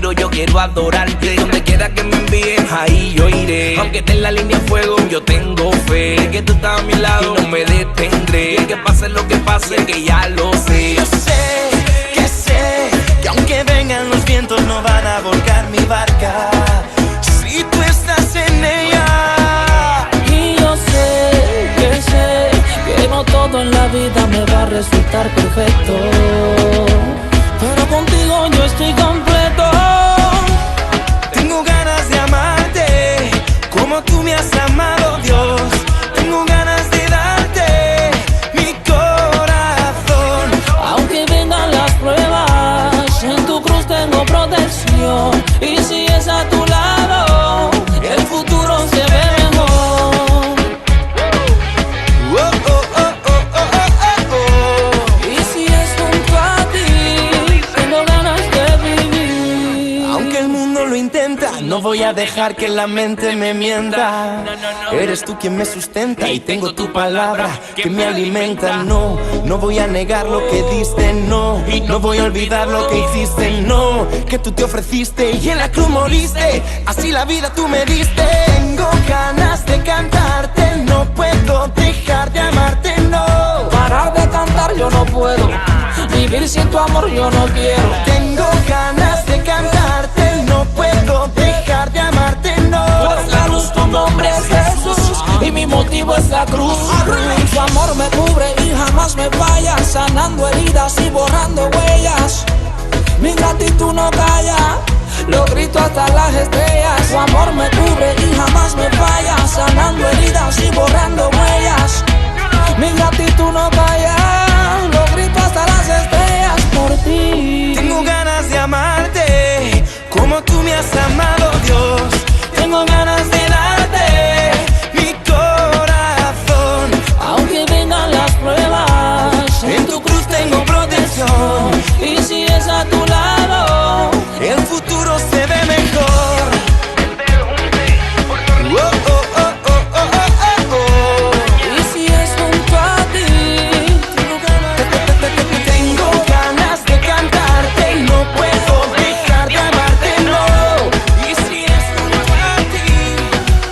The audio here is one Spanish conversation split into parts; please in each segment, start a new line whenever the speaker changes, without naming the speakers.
respiro yo quiero adorarte. Donde quiera que me envíes, ahí yo iré. Aunque esté en la línea de fuego, yo tengo fe que tú estás a mi lado y no me detendré. Que pase lo que pase, que ya lo sé.
Yo sé que aunque vengan los vientos no van a volcar mi barca si tú estás en ella.
Y yo sé que no todo en la vida me va a resultar perfecto, pero contigo yo estoy completo.
Tengo ganas de amarte como tú me has amado, Dios. Tengo ganas de darte mi corazón.
Aunque vengan las pruebas, en tu cruz tengo protección. Y si es a tu lado, el futuro se ve mejor. Y si es junto a ti, tengo ganas de vivir.
Aunque el mundo lo intenta, no voy a dejar que la mente me mienta. Eres tú quien me sustenta y tengo tu palabra que me alimenta. No voy a negar lo que diste, no voy a olvidar lo que hiciste, no. Que tú te ofreciste y en la cruz moriste, así la vida tú me diste. Tengo ganas de cantarte, no puedo dejar de amarte, no.
Parar de cantar yo no puedo, vivir sin tu amor yo no quiero.
Tengo ganas de cantarte, no puedo dejar de amarte, no.
Pues la luz, tu nombre es Jesús y mi motivo es la cruz. Tu amor me cubre y jamás me falla, sanando heridas y borrando huellas. Mi gratitud no calla, lo grito hasta las estrellas. Tu amor me cubre y jamás me falla, sanando heridas y borrando huellas. Mi gratitud no calla, lo grito hasta las estrellas por ti.
Tengo ganas de amarte como tú me has amado, Dios. Tengo ganas de darte mi corazón.
Aunque vengan las pruebas,
En tu cruz tengo protección.
y si es a tu lado,
El futuro se ve mejor.
y si es junto a ti,
Tengo ganas de cantarte, no puedo dejar de amarte, no. Y si es junto a ti,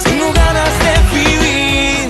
tengo ganas de vivir.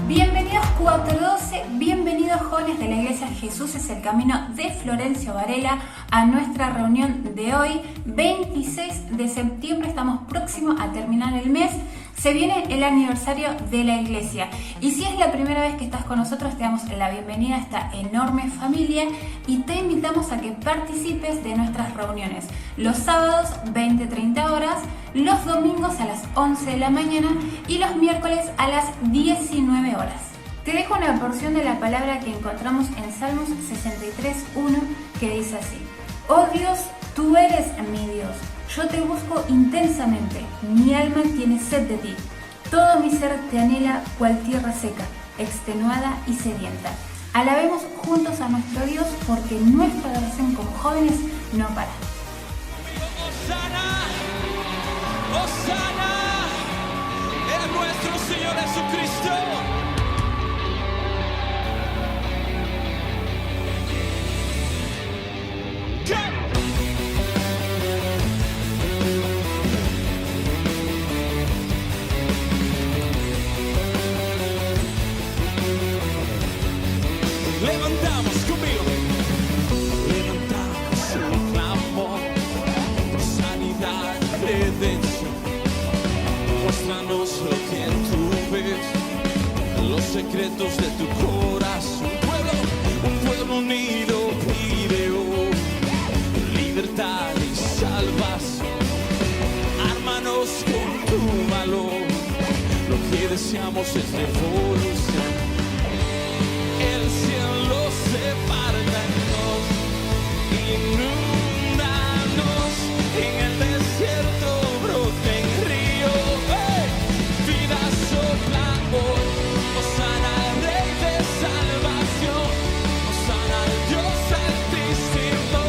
Bienvenidos 412, bienvenidos jóvenes de la Iglesia Jesús es el Camino de Florencio Varela a nuestra reunión de hoy, 26 de septiembre. Estamos próximos a terminar el mes. Se viene el aniversario de la iglesia y si es la primera vez que estás con nosotros te damos la bienvenida a esta enorme familia y te invitamos a que participes de nuestras reuniones los sábados 20-30 horas, los domingos a las 11 de la mañana y los miércoles a las 19 horas. Te dejo una porción de la palabra que encontramos en Salmos 63:1 que dice así: Oh Dios, tú eres mi Dios. Yo te busco intensamente, mi alma tiene sed de ti. Todo mi ser te anhela cual tierra seca, extenuada y sedienta. Alabemos juntos a nuestro Dios porque nuestra adoración como jóvenes no para.
Hosana, Hosana, es nuestro Señor Jesucristo. Levantamos conmigo, levantamos el clamor por sanidad, redención. Muéstranos lo que tú ves, los secretos de tu corazón. Un pueblo unido pide hoy libertad y salvación. Ármanos con tu valor, lo que deseamos es revolución. El cielo se parta en dos, inúndanos, en el desierto broten ríos, vida sopla hoy, Hosana al Rey de salvación, Hosana al Dios altísimo,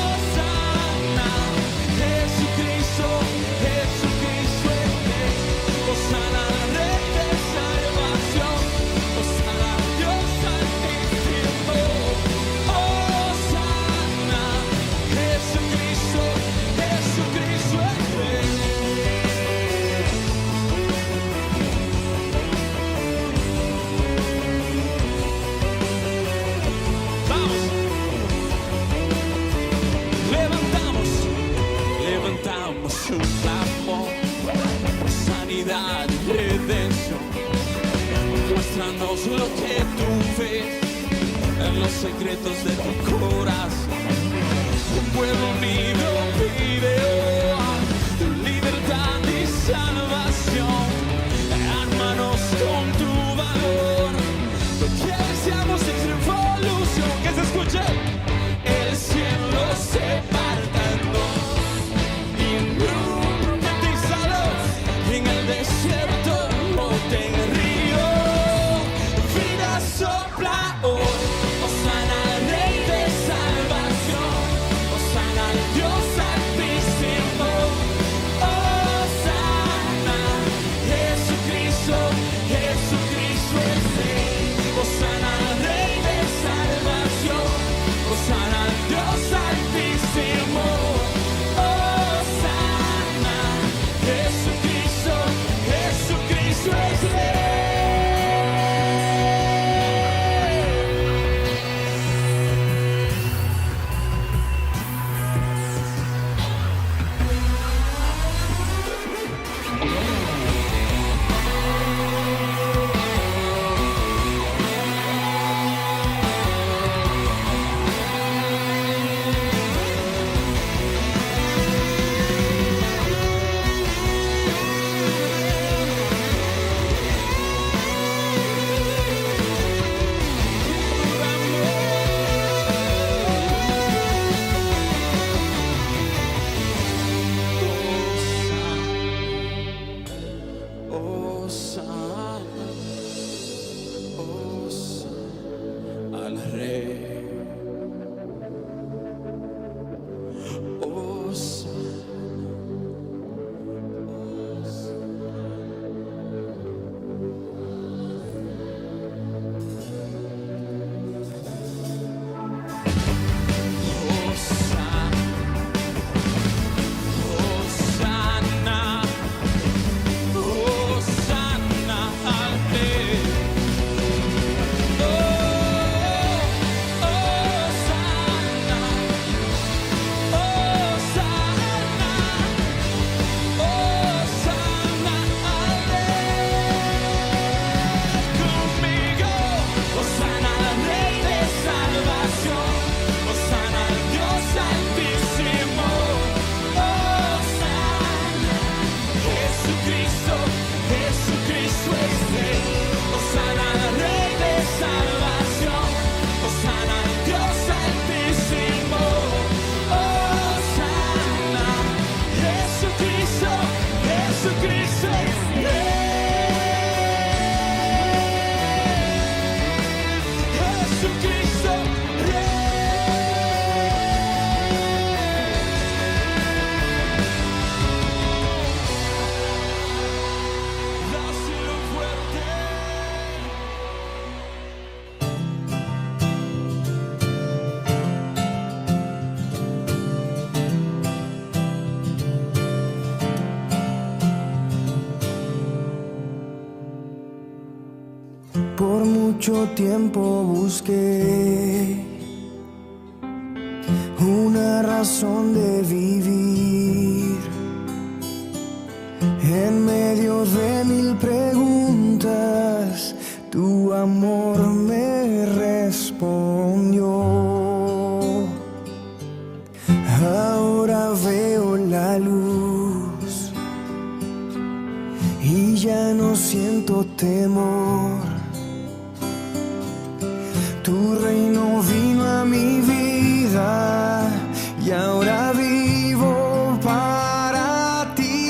Hosana, Jesucristo, Jesucristo es Rey, Hosana al Rey de salvación. Hosana al Dios altísimo, Dios, lo que tú ves en los secretos de tu corazón. Un pueblo unido pide hoy libertad y salvación. Hermanos con tu valor, que deseamos es revolución. Que se escuche. El cielo se parta en dos y profetizalos en el desierto broten río. Vida sopla hoy. Hosana al Rey de salvación. Hosana al Dios altísimo. Hosana, Jesucristo, Jesucristo es Rey. Hosana al Rey de salvación. Hosana al Dios altísimo. Hosana, Jesucristo, Jesucristo es Rey. Hosana, Hosana al Rey. Hosana. Hosana, Hosana al Rey. Hosana, Hosana, Hosana al Rey. Conmigo, Hosana al Rey de salvación. Hosana al Dios altísimo. Hosana, Jesucristo, Jesucristo es Rey. Hosana al Rey de salvación. Hosana al Dios altísimo. Hosana, Jesucristo, Jesucristo es Rey. Jesucristo, Rey. Dáselo fuerte.
Por mucho tiempo busqué una razón de vivir. En medio de mil preguntas, tu amor me respondió. Ahora veo la luz y ya no siento temor. Tu reino vino a mi vida y ahora vivo para ti.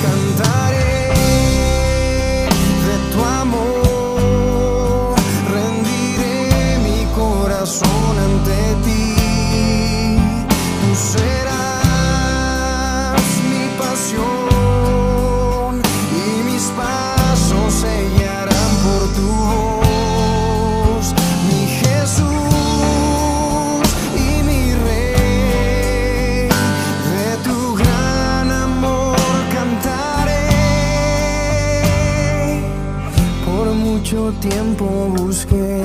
Cantaré de tu amor, rendiré mi corazón ante ti. Tú serás mi pasión y mis pasos se guiarán por tu voz. Mi Jesús y mi Rey, de tu gran amor cantaré. Por mucho tiempo busqué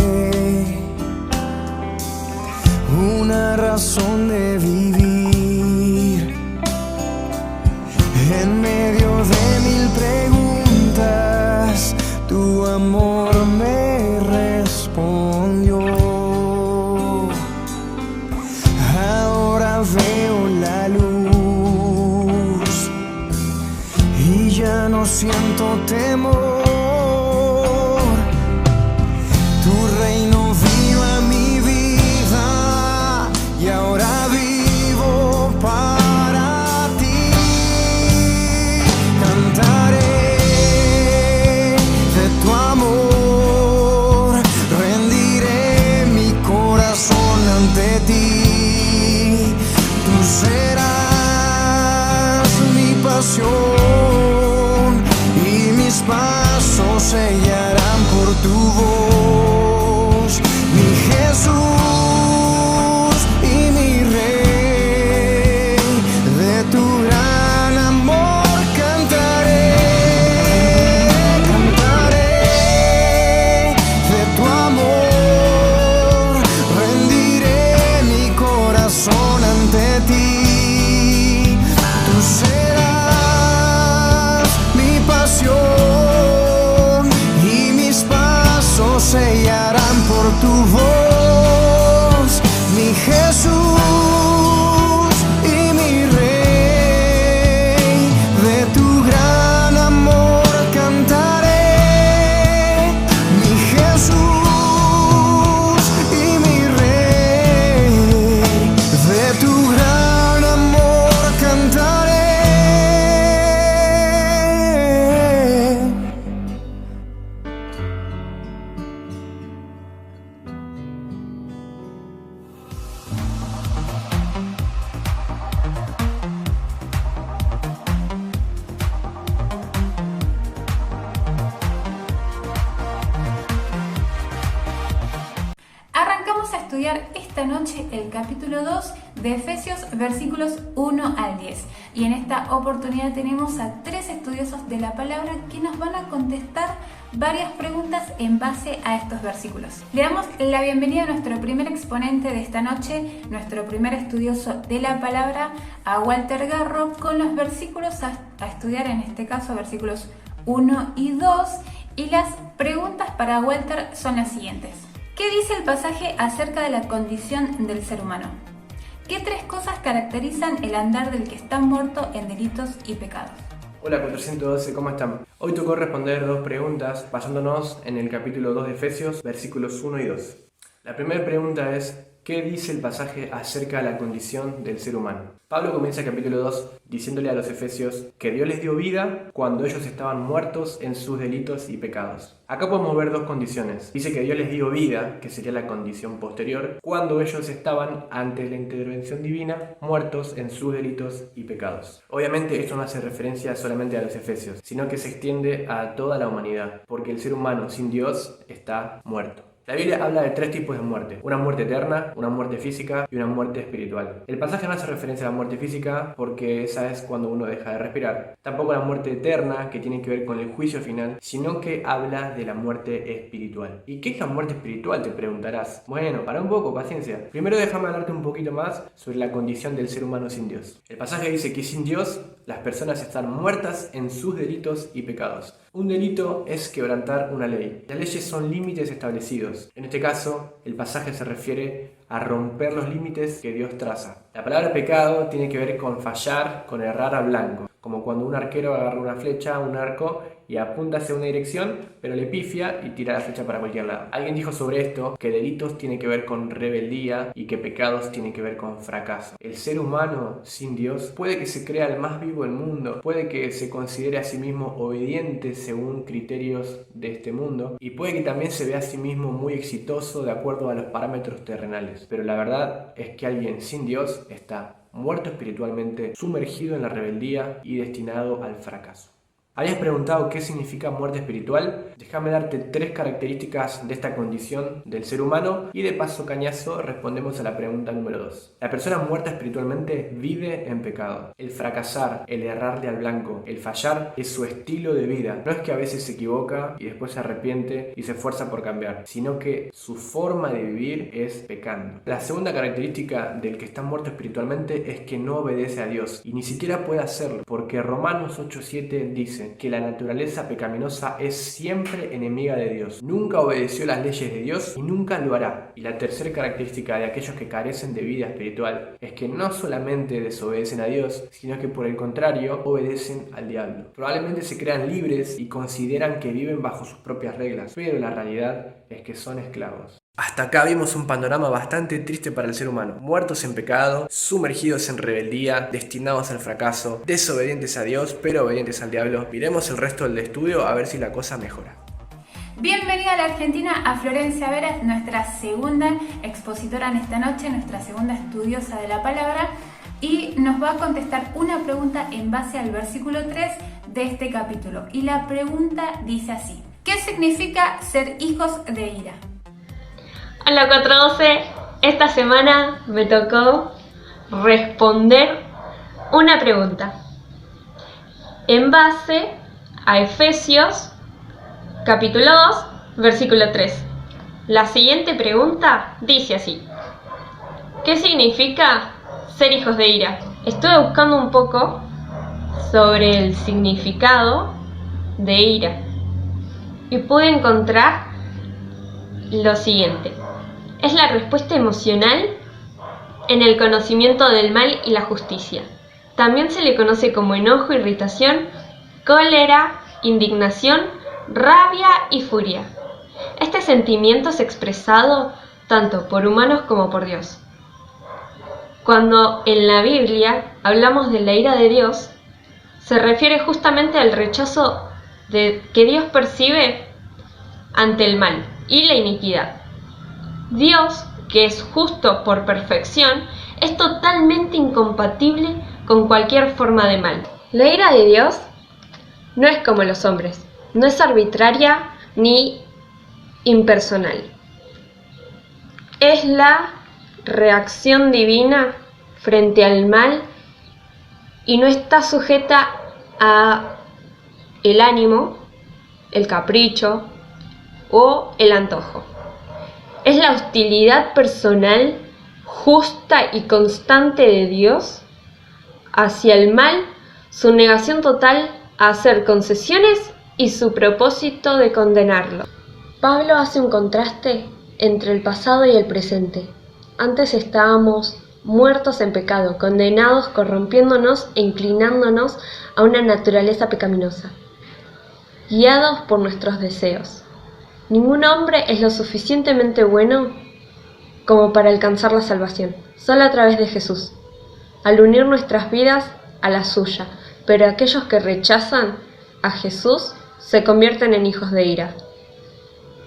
una razón de vivir. En medio de mil preguntas, tu amor siento temor. Tu reino vino a mi vida y ahora vivo para ti. Cantaré de tu amor, rendiré mi corazón ante ti. Tú serás mi pasión y mis pasos se guiarán por tu voz, mi Jesús y mi Rey. De tu gran amor cantaré, cantaré de tu amor, rendiré mi corazón ante ti. Tú serás mi pasión y mis pasos se guiarán por tu voz, mi Jesús y mi Rey. De tu gran amor cantaré, mi Jesús y mi Rey. De tu gran amor cantaré.
Arrancamos a estudiar esta noche el capítulo 2 de Efesios, versículos 1 al 10. Y en esta oportunidad tenemos a 3 estudiosos de la palabra que nos van a contestar varias preguntas en base a estos versículos. Le damos la bienvenida a nuestro primer exponente de esta noche, nuestro primer estudioso de la palabra, a Walter Garro, con los versículos a estudiar, en este caso versículos 1 y 2. Y las preguntas para Walter son las siguientes. ¿Qué dice el pasaje acerca de la condición del ser humano? ¿Qué 3 cosas caracterizan el andar del que está muerto en delitos y pecados?
Hola 412, ¿cómo están? Hoy tocó responder 2 preguntas basándonos en el capítulo 2 de Efesios, versículos 1 y 2. La primera pregunta es, ¿qué dice el pasaje acerca de la condición del ser humano? Pablo comienza el capítulo 2 diciéndole a los efesios que Dios les dio vida cuando ellos estaban muertos en sus delitos y pecados. Acá podemos ver 2 condiciones. Dice que Dios les dio vida, que sería la condición posterior, cuando ellos estaban, ante la intervención divina, muertos en sus delitos y pecados. Obviamente esto no hace referencia solamente a los efesios, sino que se extiende a toda la humanidad, porque el ser humano sin Dios está muerto. La Biblia habla de 3 tipos de muerte: una muerte eterna, una muerte física y una muerte espiritual. El pasaje no hace referencia a la muerte física porque esa es cuando uno deja de respirar. Tampoco la muerte eterna, que tiene que ver con el juicio final, sino que habla de la muerte espiritual. ¿Y qué es la muerte espiritual?, te preguntarás. Bueno, para un poco, paciencia. Primero déjame hablarte un poquito más sobre la condición del ser humano sin Dios. El pasaje dice que sin Dios las personas están muertas en sus delitos y pecados. Un delito es quebrantar una ley. Las leyes son límites establecidos. En este caso, el pasaje se refiere a romper los límites que Dios traza. La palabra pecado tiene que ver con fallar, con errar al blanco, como cuando un arquero agarra una flecha, un arco, y apunta hacia una dirección, pero le pifia y tira la flecha para cualquier lado. Alguien dijo sobre esto que delitos tienen que ver con rebeldía y que pecados tienen que ver con fracaso. El ser humano sin Dios puede que se crea el más vivo del mundo, puede que se considere a sí mismo obediente según criterios de este mundo, y puede que también se vea a sí mismo muy exitoso de acuerdo a los parámetros terrenales. Pero la verdad es que alguien sin Dios está muerto espiritualmente, sumergido en la rebeldía y destinado al fracaso. ¿Habías preguntado qué significa muerte espiritual? Déjame darte 3 características de esta condición del ser humano y de paso cañazo respondemos a la pregunta número 2. La persona muerta espiritualmente vive en pecado. El fracasar, el errarle al blanco, el fallar es su estilo de vida. No es que a veces se equivoca y después se arrepiente y se esfuerza por cambiar, sino que su forma de vivir es pecando. La segunda característica del que está muerto espiritualmente es que no obedece a Dios y ni siquiera puede hacerlo, porque Romanos 8:7 dice: dicen que la naturaleza pecaminosa es siempre enemiga de Dios. Nunca obedeció las leyes de Dios y nunca lo hará. Y la tercera característica de aquellos que carecen de vida espiritual es que no solamente desobedecen a Dios, sino que por el contrario obedecen al diablo. Probablemente se crean libres y consideran que viven bajo sus propias reglas, pero la realidad es que son esclavos. Hasta acá vimos un panorama bastante triste para el ser humano. Muertos en pecado, sumergidos en rebeldía, destinados al fracaso, desobedientes a Dios, pero obedientes al diablo. Miremos el resto del estudio a ver si la cosa mejora.
Bienvenida a la Argentina, a Florencia Vera, nuestra segunda expositora en esta noche, nuestra segunda estudiosa de la palabra, y nos va a contestar una pregunta en base al versículo 3 de este capítulo. Y la pregunta dice así: ¿qué significa ser hijos de ira?
Hola 412, esta semana me tocó responder una pregunta en base a Efesios capítulo 2, versículo 3. La siguiente pregunta dice así: ¿qué significa ser hijos de ira? Estuve buscando un poco sobre el significado de ira y pude encontrar lo siguiente: es la respuesta emocional en el conocimiento del mal y la justicia. También se le conoce como enojo, irritación, cólera, indignación, rabia y furia. Este sentimiento es expresado tanto por humanos como por Dios. Cuando en la Biblia hablamos de la ira de Dios, se refiere justamente al rechazo que Dios percibe ante el mal y la iniquidad. Dios, que es justo por perfección, es totalmente incompatible con cualquier forma de mal. La ira de Dios no es como los hombres, no es arbitraria ni impersonal. Es la reacción divina frente al mal y no está sujeta a el ánimo, el capricho o el antojo. Es la hostilidad personal, justa y constante de Dios hacia el mal, su negación total a hacer concesiones y su propósito de condenarlo. Pablo hace un contraste entre el pasado y el presente. Antes estábamos muertos en pecado, condenados, corrompiéndonos e inclinándonos a una naturaleza pecaminosa, guiados por nuestros deseos. Ningún hombre es lo suficientemente bueno como para alcanzar la salvación, solo a través de Jesús, al unir nuestras vidas a la suya. Pero aquellos que rechazan a Jesús se convierten en hijos de ira.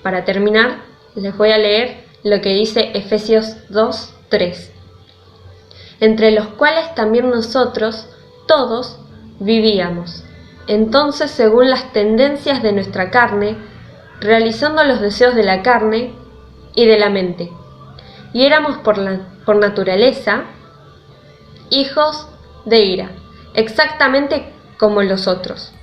Para terminar, les voy a leer lo que dice Efesios 2, 3. Entre los cuales también nosotros, todos, vivíamos. Entonces, según las tendencias de nuestra carne, realizando los deseos de la carne y de la mente. Y éramos por naturaleza hijos de ira, exactamente como los otros.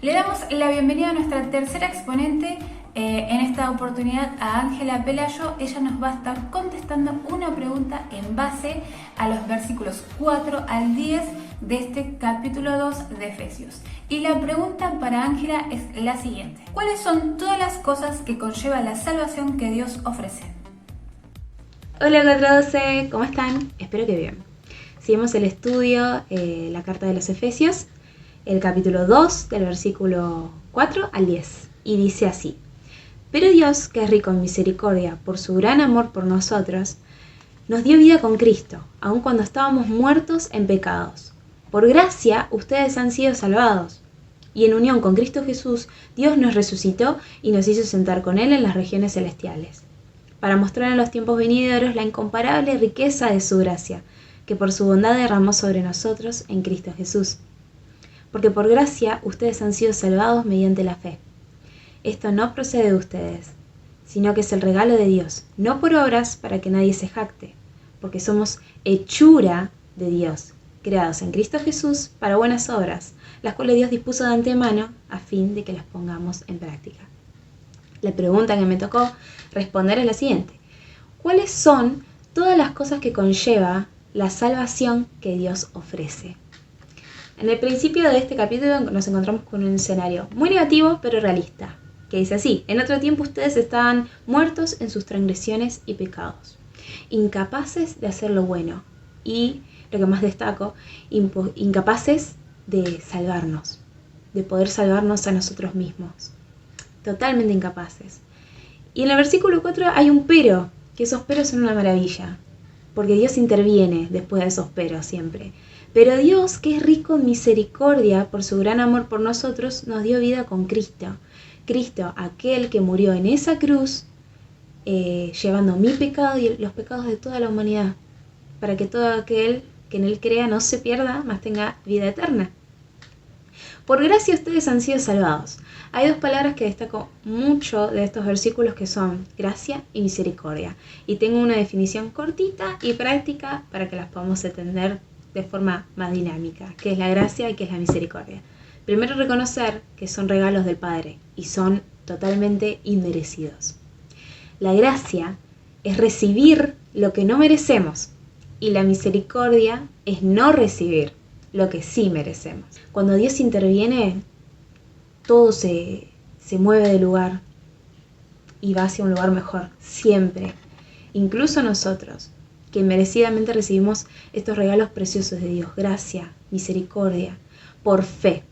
Le damos la bienvenida a nuestra tercera exponente en esta oportunidad, a Ángela Pelayo. Ella nos va a estar contestando una pregunta en base a los versículos 4 al 10 de este capítulo 2 de Efesios. Y la pregunta para Ángela es la siguiente: ¿cuáles son todas las cosas que conlleva la salvación que Dios ofrece?
Hola 412, ¿cómo están? Espero que bien. Seguimos el estudio, la carta de los Efesios, el capítulo 2 del versículo 4 al 10. Y dice así: pero Dios, que es rico en misericordia, por su gran amor por nosotros, nos dio vida con Cristo, aun cuando estábamos muertos en pecados. Por gracia, ustedes han sido salvados. Y en unión con Cristo Jesús, Dios nos resucitó y nos hizo sentar con Él en las regiones celestiales, para mostrar en los tiempos venideros la incomparable riqueza de su gracia, que por su bondad derramó sobre nosotros en Cristo Jesús. Porque por gracia, ustedes han sido salvados mediante la fe. Esto no procede de ustedes, sino que es el regalo de Dios, no por obras para que nadie se jacte, porque somos hechura de Dios, creados en Cristo Jesús para buenas obras, las cuales Dios dispuso de antemano a fin de que las pongamos en práctica. La pregunta que me tocó responder es la siguiente: ¿cuáles son todas las cosas que conlleva la salvación que Dios ofrece? En el principio de este capítulo nos encontramos con un escenario muy negativo pero realista, que dice así: en otro tiempo ustedes estaban muertos en sus transgresiones y pecados, incapaces de hacer lo bueno y, lo que más destaco, incapaces de salvarnos, de poder salvarnos a nosotros mismos, totalmente incapaces. Y en el versículo 4 hay un pero, que esos peros son una maravilla, porque Dios interviene después de esos peros siempre. Pero Dios, que es rico en misericordia por su gran amor por nosotros, nos dio vida con Cristo. Cristo, aquel que murió en esa cruz, llevando mi pecado y los pecados de toda la humanidad, para que todo aquel que en él crea no se pierda, mas tenga vida eterna. Por gracia ustedes han sido salvados. Hay dos palabras que destaco mucho de estos versículos, que son gracia y misericordia. Y tengo una definición cortita y práctica para que las podamos entender de forma más dinámica, que es la gracia y que es la misericordia. Primero, reconocer que son regalos del Padre y son totalmente inmerecidos. La gracia es recibir lo que no merecemos y la misericordia es no recibir lo que sí merecemos. Cuando Dios interviene, todo se mueve de lugar y va hacia un lugar mejor, siempre. Incluso nosotros, que merecidamente recibimos estos regalos preciosos de Dios, gracia, misericordia, por fe.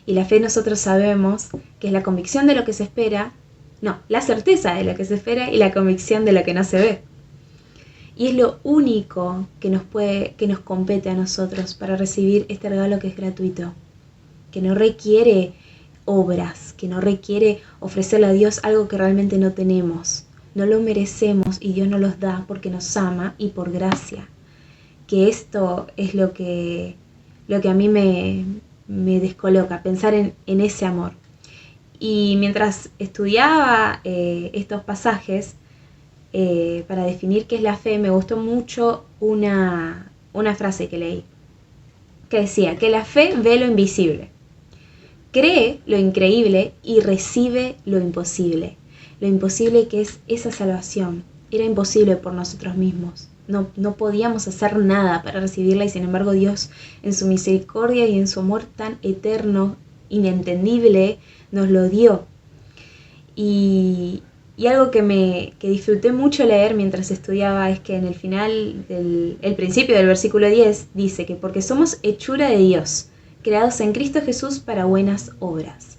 Y la fe, nosotros sabemos que es la convicción de lo que se espera, la certeza de lo que se espera y la convicción de lo que no se ve. Y es lo único que nos compete a nosotros para recibir este regalo que es gratuito, que no requiere obras, que no requiere ofrecerle a Dios algo que realmente no tenemos. No lo merecemos y Dios nos los da porque nos ama y por gracia. Que esto es lo que a mí me descoloca, pensar en ese amor. Y mientras estudiaba estos pasajes, para definir qué es la fe, me gustó mucho una frase que leí, que decía que la fe ve lo invisible, cree lo increíble y recibe lo imposible. Lo imposible que es esa salvación. Era imposible por nosotros mismos. No podíamos hacer nada para recibirla y sin embargo Dios, en su misericordia y en su amor tan eterno, inentendible, nos lo dio. Y algo que disfruté mucho leer mientras estudiaba es que en el final, el principio del versículo 10, dice que porque somos hechura de Dios, creados en Cristo Jesús para buenas obras.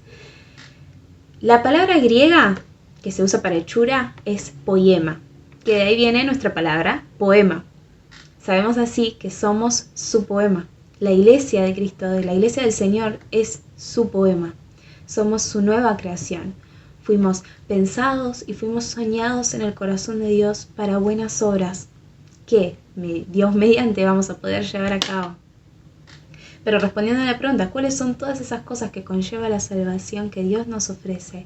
La palabra griega que se usa para hechura es poema, que de ahí viene nuestra palabra poema. Sabemos así que somos su poema. La iglesia de Cristo, la iglesia del Señor, es su poema. Somos su nueva creación. Fuimos pensados y fuimos soñados en el corazón de Dios para buenas obras que Dios mediante vamos a poder llevar a cabo. Pero respondiendo a la pregunta, ¿cuáles son todas esas cosas que conlleva la salvación que Dios nos ofrece?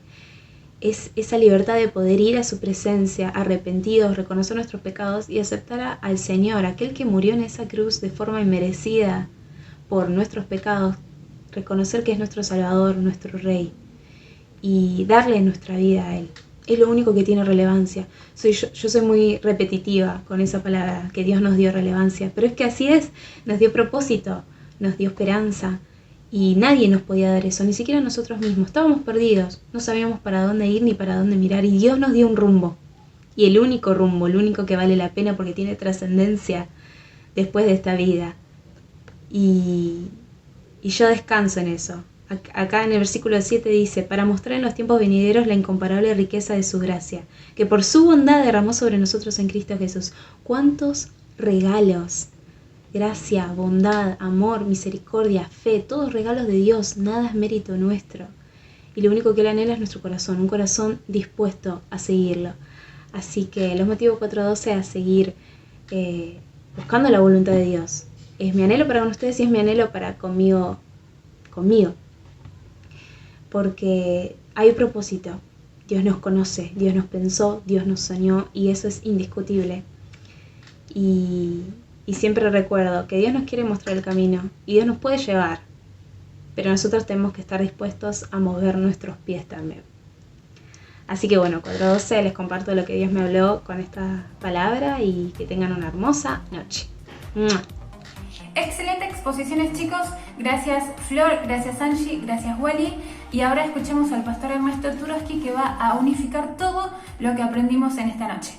Es esa libertad de poder ir a su presencia arrepentidos, reconocer nuestros pecados y aceptar al Señor, aquel que murió en esa cruz de forma inmerecida por nuestros pecados, reconocer que es nuestro Salvador, nuestro Rey, y darle nuestra vida a Él. Es lo único que tiene relevancia. Yo soy muy repetitiva con esa palabra, que Dios nos dio relevancia, pero es que así es, nos dio propósito, nos dio esperanza, y nadie nos podía dar eso, ni siquiera nosotros mismos. Estábamos perdidos, no sabíamos para dónde ir ni para dónde mirar, y Dios nos dio un rumbo, y el único rumbo, el único que vale la pena porque tiene trascendencia después de esta vida. Y yo descanso en eso. Acá en el versículo 7 dice: para mostrar en los tiempos venideros la incomparable riqueza de su gracia, que por su bondad derramó sobre nosotros en Cristo Jesús. ¿Cuántos regalos? Gracia, bondad, amor, misericordia, fe, todos regalos de Dios, nada es mérito nuestro. Y lo único que Él anhela es nuestro corazón, un corazón dispuesto a seguirlo. Así que los motivo 4:12 a seguir buscando la voluntad de Dios. Es mi anhelo para con ustedes y es mi anhelo para conmigo. Porque hay propósito. Dios nos conoce, Dios nos pensó, Dios nos soñó y eso es indiscutible. Y siempre recuerdo que Dios nos quiere mostrar el camino y Dios nos puede llevar, pero nosotros tenemos que estar dispuestos a mover nuestros pies también. Así que bueno, 4:12, les comparto lo que Dios me habló con esta palabra y que tengan una hermosa noche. ¡Mua!
Excelente exposiciones, chicos. Gracias Flor, gracias Angie, gracias Wally. Y ahora escuchemos al pastor Ernesto Turoski, que va a unificar todo lo que aprendimos en esta noche.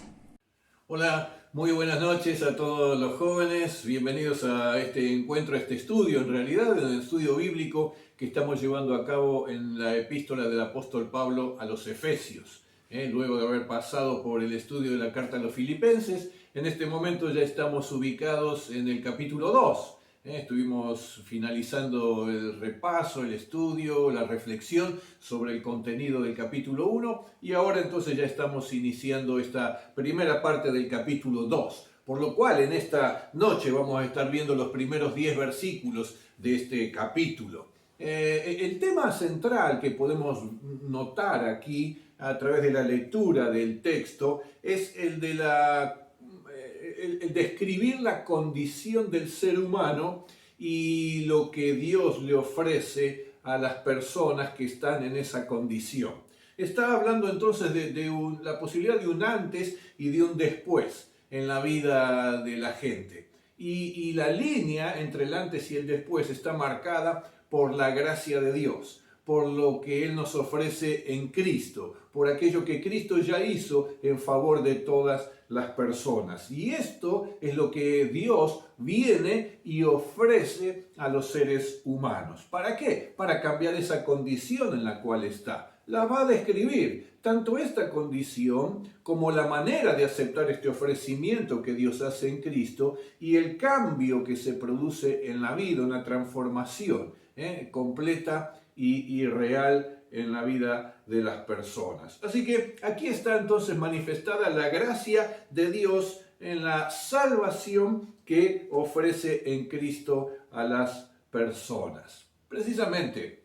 Hola, muy buenas noches a todos los jóvenes. Bienvenidos a este encuentro, a este estudio, en realidad, el estudio bíblico que estamos llevando a cabo en la epístola del apóstol Pablo a los Efesios. Luego de haber pasado por el estudio de la carta a los Filipenses, en este momento ya estamos ubicados en el capítulo 2. Estuvimos finalizando el repaso, el estudio, la reflexión sobre el contenido del capítulo 1 y ahora entonces ya estamos iniciando esta primera parte del capítulo 2. Por lo cual en esta noche vamos a estar viendo los primeros 10 versículos de este capítulo. El tema central que podemos notar aquí a través de la lectura del texto es el de el describir la condición del ser humano y lo que Dios le ofrece a las personas que están en esa condición. Está hablando entonces de la posibilidad de un antes y de un después en la vida de la gente. Y la línea entre el antes y el después está marcada por la gracia de Dios, por lo que Él nos ofrece en Cristo, por aquello que Cristo ya hizo en favor de todas las personas. Y esto es lo que Dios viene y ofrece a los seres humanos. ¿Para qué? Para cambiar esa condición en la cual está. La va a describir, tanto esta condición como la manera de aceptar este ofrecimiento que Dios hace en Cristo y el cambio que se produce en la vida, una transformación completa y real en la vida de las personas. Así que aquí está entonces manifestada la gracia de Dios en la salvación que ofrece en Cristo a las personas. Precisamente,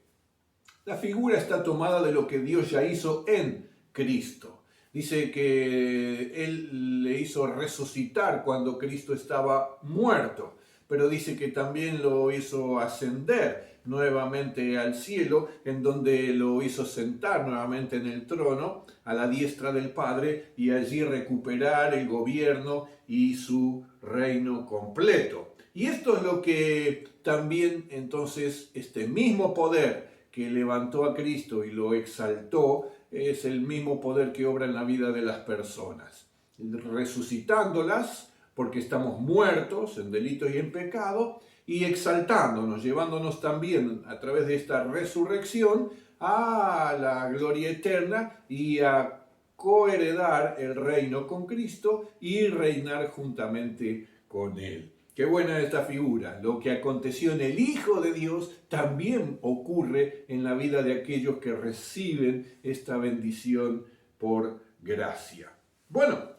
la figura está tomada de lo que Dios ya hizo en Cristo. Dice que Él le hizo resucitar cuando Cristo estaba muerto, pero dice que también lo hizo ascender nuevamente al cielo, en donde lo hizo sentar nuevamente en el trono a la diestra del Padre y allí recuperar el gobierno y su reino completo. Y esto es lo que también entonces este mismo poder que levantó a Cristo y lo exaltó es el mismo poder que obra en la vida de las personas, resucitándolas porque estamos muertos en delitos y en pecado, y exaltándonos, llevándonos también a través de esta resurrección a la gloria eterna y a coheredar el reino con Cristo y reinar juntamente con Él. Qué buena esta figura. Lo que aconteció en el Hijo de Dios también ocurre en la vida de aquellos que reciben esta bendición por gracia. Bueno,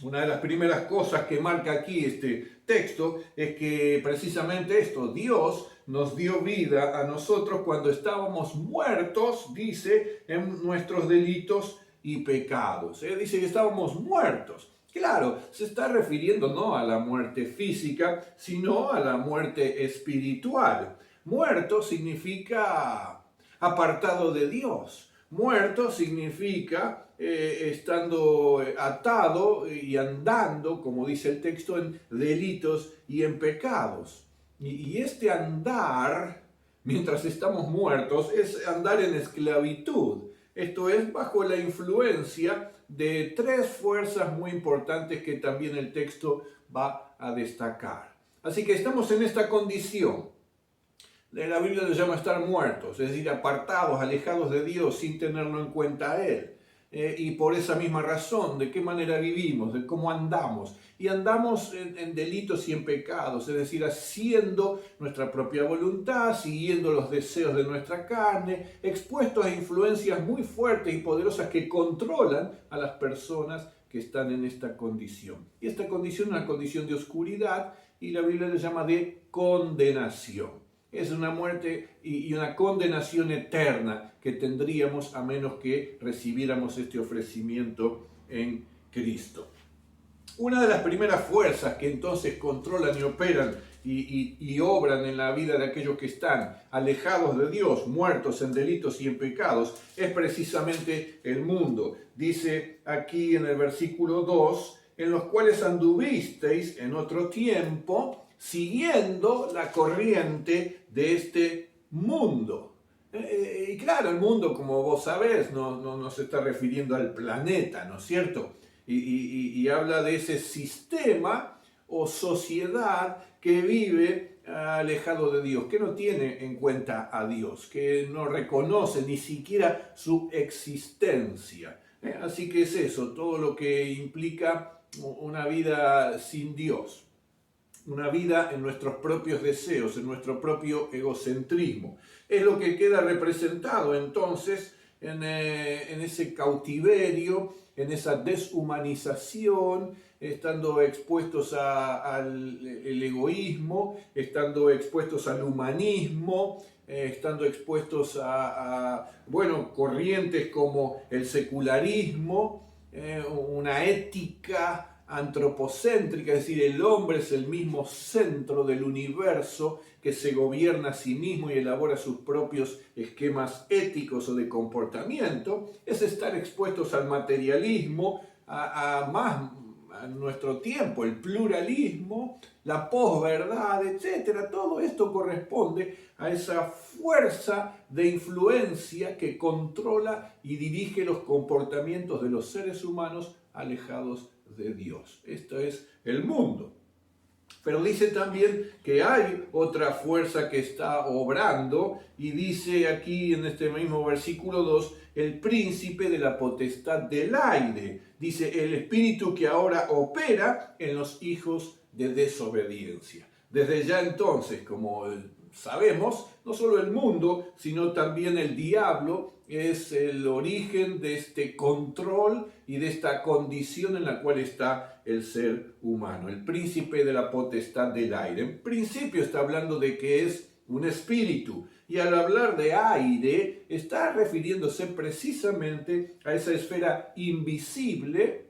una de las primeras cosas que marca aquí este texto es que precisamente esto, Dios nos dio vida a nosotros cuando estábamos muertos, dice, en nuestros delitos y pecados. Dice que estábamos muertos. Claro, se está refiriendo no a la muerte física, sino a la muerte espiritual. Muerto significa apartado de Dios. Muerto significa estando atado y andando, como dice el texto, en delitos y en pecados. Y este andar, mientras estamos muertos, es andar en esclavitud. Esto es bajo la influencia de 3 fuerzas muy importantes que también el texto va a destacar. Así que estamos en esta condición. La Biblia lo llama estar muertos, es decir, apartados, alejados de Dios sin tenerlo en cuenta a Él. Y por esa misma razón, de qué manera vivimos, de cómo andamos. Y andamos en delitos y en pecados, es decir, haciendo nuestra propia voluntad, siguiendo los deseos de nuestra carne, expuestos a influencias muy fuertes y poderosas que controlan a las personas que están en esta condición. Y esta condición es una condición de oscuridad y la Biblia le llama de condenación. Es una muerte y una condenación eterna que tendríamos a menos que recibiéramos este ofrecimiento en Cristo. Una de las primeras fuerzas que entonces controlan y operan y obran en la vida de aquellos que están alejados de Dios, muertos en delitos y en pecados, es precisamente el mundo. Dice aquí en el versículo 2 en los cuales anduvisteis en otro tiempo, siguiendo la corriente de este mundo. Y claro, el mundo, como vos sabés, no se está refiriendo al planeta, ¿no es cierto? Y habla de ese sistema o sociedad que vive alejado de Dios, que no tiene en cuenta a Dios, que no reconoce ni siquiera su existencia. Así que es eso, todo lo que implica una vida sin Dios. Una vida en nuestros propios deseos, en nuestro propio egocentrismo. Es lo que queda representado entonces en ese cautiverio, en esa deshumanización, estando expuestos al egoísmo, estando expuestos al humanismo, estando expuestos a corrientes como el secularismo, una ética antropocéntrica, es decir, el hombre es el mismo centro del universo que se gobierna a sí mismo y elabora sus propios esquemas éticos o de comportamiento, es estar expuestos al materialismo, a nuestro tiempo, el pluralismo, la posverdad, etc. Todo esto corresponde a esa fuerza de influencia que controla y dirige los comportamientos de los seres humanos alejados de Dios. Esto es el mundo. Pero dice también que hay otra fuerza que está obrando, y dice aquí en este mismo versículo 2, el príncipe de la potestad del aire. Dice, el espíritu que ahora opera en los hijos de desobediencia. Desde ya entonces, como sabemos, no solo el mundo, sino también el diablo es el origen de este control y de esta condición en la cual está el ser humano, el príncipe de la potestad del aire. En principio está hablando de que es un espíritu, y al hablar de aire está refiriéndose precisamente a esa esfera invisible,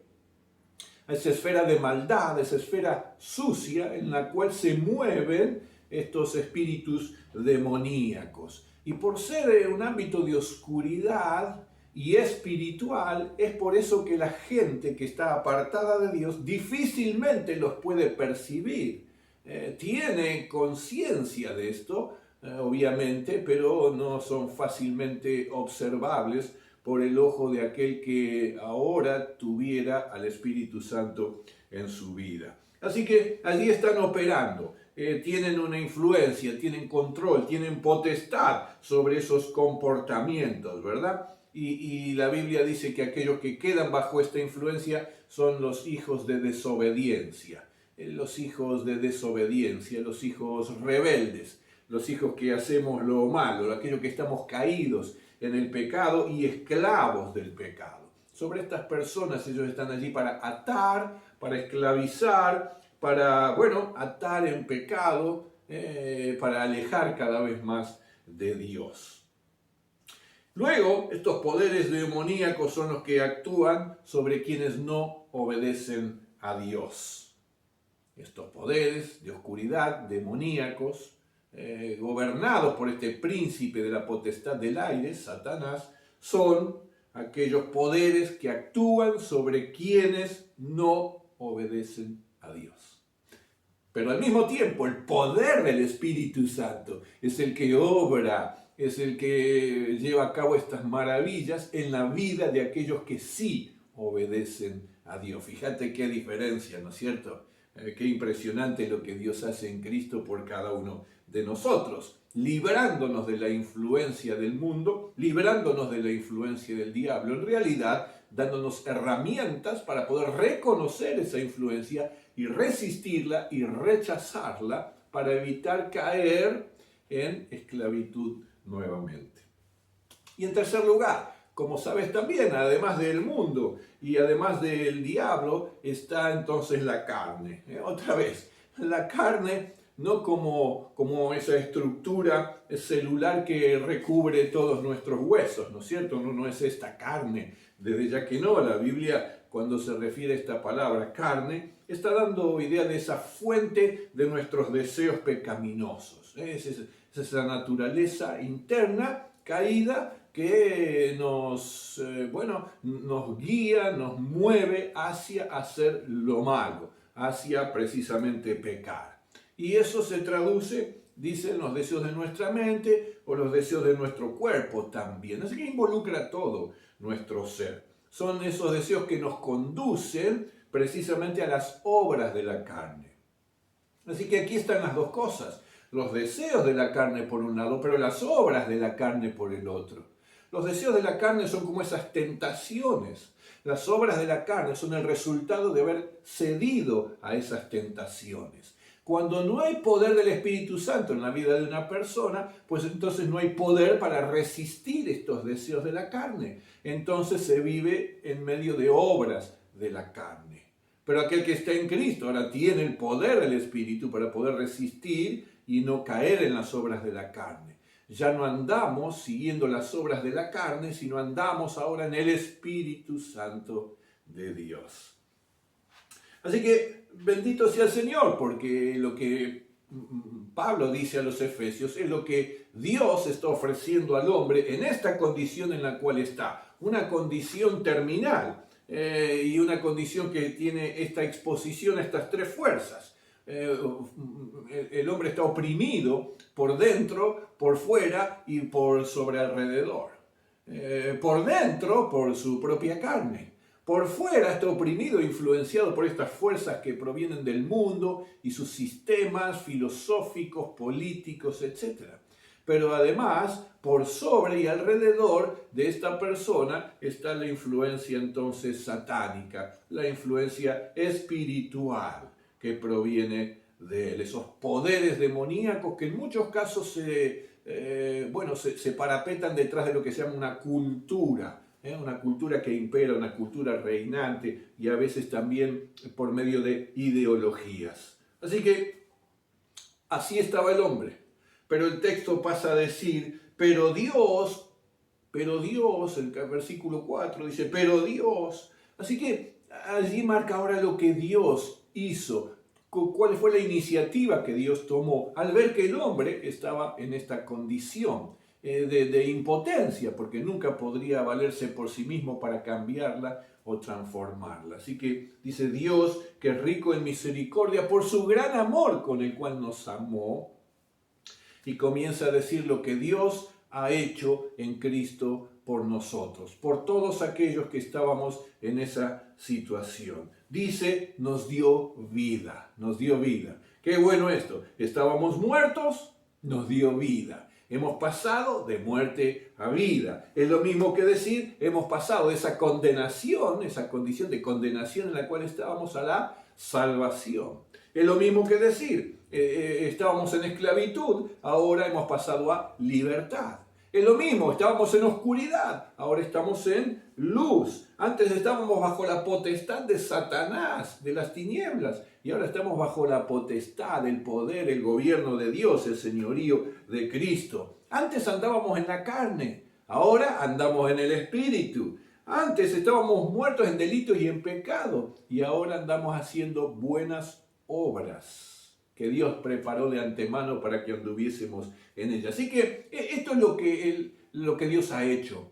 a esa esfera de maldad, a esa esfera sucia en la cual se mueven estos espíritus demoníacos. Y por ser un ámbito de oscuridad y espiritual, es por eso que la gente que está apartada de Dios difícilmente los puede percibir. Tiene conciencia de esto, obviamente, pero no son fácilmente observables por el ojo de aquel que ahora tuviera al Espíritu Santo en su vida. Así que allí están operando, tienen una influencia, tienen control, tienen potestad sobre esos comportamientos, ¿verdad? Y la Biblia dice que aquellos que quedan bajo esta influencia son los hijos de desobediencia. Los hijos de desobediencia, los hijos rebeldes, los hijos que hacemos lo malo, aquellos que estamos caídos en el pecado y esclavos del pecado. Sobre estas personas ellos están allí para atar, para esclavizar, para, atar en pecado, para alejar cada vez más de Dios. Luego, estos poderes demoníacos son los que actúan sobre quienes no obedecen a Dios. Estos poderes de oscuridad demoníacos, gobernados por este príncipe de la potestad del aire, Satanás, son aquellos poderes que actúan sobre quienes no obedecen a Dios. Pero al mismo tiempo, el poder del Espíritu Santo es el que obra, es el que lleva a cabo estas maravillas en la vida de aquellos que sí obedecen a Dios. Fíjate qué diferencia, ¿no es cierto? Qué impresionante lo que Dios hace en Cristo por cada uno de nosotros, librándonos de la influencia del mundo, librándonos de la influencia del diablo, en realidad dándonos herramientas para poder reconocer esa influencia y resistirla y rechazarla para evitar caer en esclavitud nuevamente. Y en tercer lugar, como sabes también, además del mundo y además del diablo, está entonces la carne. Otra vez, la carne no como esa estructura celular que recubre todos nuestros huesos, ¿no es cierto? No es esta carne, desde ya que no, la Biblia cuando se refiere a esta palabra carne, está dando idea de esa fuente de nuestros deseos pecaminosos. Es esa naturaleza interna, caída, que nos guía, nos mueve hacia hacer lo malo, hacia precisamente pecar. Y eso se traduce, dicen, los deseos de nuestra mente o los deseos de nuestro cuerpo también. Así que involucra todo nuestro ser. Son esos deseos que nos conducen precisamente a las obras de la carne. Así que aquí están las dos cosas. Los deseos de la carne por un lado, pero las obras de la carne por el otro. Los deseos de la carne son como esas tentaciones. Las obras de la carne son el resultado de haber cedido a esas tentaciones. Cuando no hay poder del Espíritu Santo en la vida de una persona, pues entonces no hay poder para resistir estos deseos de la carne. Entonces se vive en medio de obras de la carne. Pero aquel que está en Cristo ahora tiene el poder del Espíritu para poder resistir y no caer en las obras de la carne. Ya no andamos siguiendo las obras de la carne, sino andamos ahora en el Espíritu Santo de Dios. Así que bendito sea el Señor, porque lo que Pablo dice a los Efesios es lo que Dios está ofreciendo al hombre en esta condición en la cual está. Una condición terminal y una condición que tiene esta exposición a estas tres fuerzas. El hombre está oprimido por dentro, por fuera y por sobre alrededor. Por dentro, por su propia carne. Por fuera está oprimido e influenciado por estas fuerzas que provienen del mundo y sus sistemas filosóficos, políticos, etc. Pero además, por sobre y alrededor de esta persona está la influencia entonces satánica, la influencia espiritual que proviene de él, esos poderes demoníacos que en muchos casos se parapetan detrás de lo que se llama una cultura que impera, una cultura reinante y a veces también por medio de ideologías. Así que así estaba el hombre. Pero el texto pasa a decir, pero Dios, el versículo 4 dice, pero Dios. Así que allí marca ahora lo que Dios hizo, cuál fue la iniciativa que Dios tomó al ver que el hombre estaba en esta condición de impotencia, porque nunca podría valerse por sí mismo para cambiarla o transformarla. Así que dice Dios, que es rico en misericordia por su gran amor con el cual nos amó, y comienza a decir lo que Dios ha hecho en Cristo por nosotros, por todos aquellos que estábamos en esa situación. Dice, nos dio vida, nos dio vida. Qué bueno esto, estábamos muertos, nos dio vida. Hemos pasado de muerte a vida. Es lo mismo que decir, hemos pasado de esa condenación, esa condición de condenación en la cual estábamos a la salvación. Es lo mismo que decir, estábamos en esclavitud, ahora hemos pasado a libertad. Es lo mismo, estábamos en oscuridad, ahora estamos en luz. Antes estábamos bajo la potestad de Satanás, de las tinieblas, y ahora estamos bajo la potestad, el poder, el gobierno de Dios, el señorío de Cristo. Antes andábamos en la carne, ahora andamos en el Espíritu. Antes estábamos muertos en delitos y en pecado, y ahora andamos haciendo buenas obras que Dios preparó de antemano para que anduviésemos en ella. Así que esto es lo que Dios ha hecho.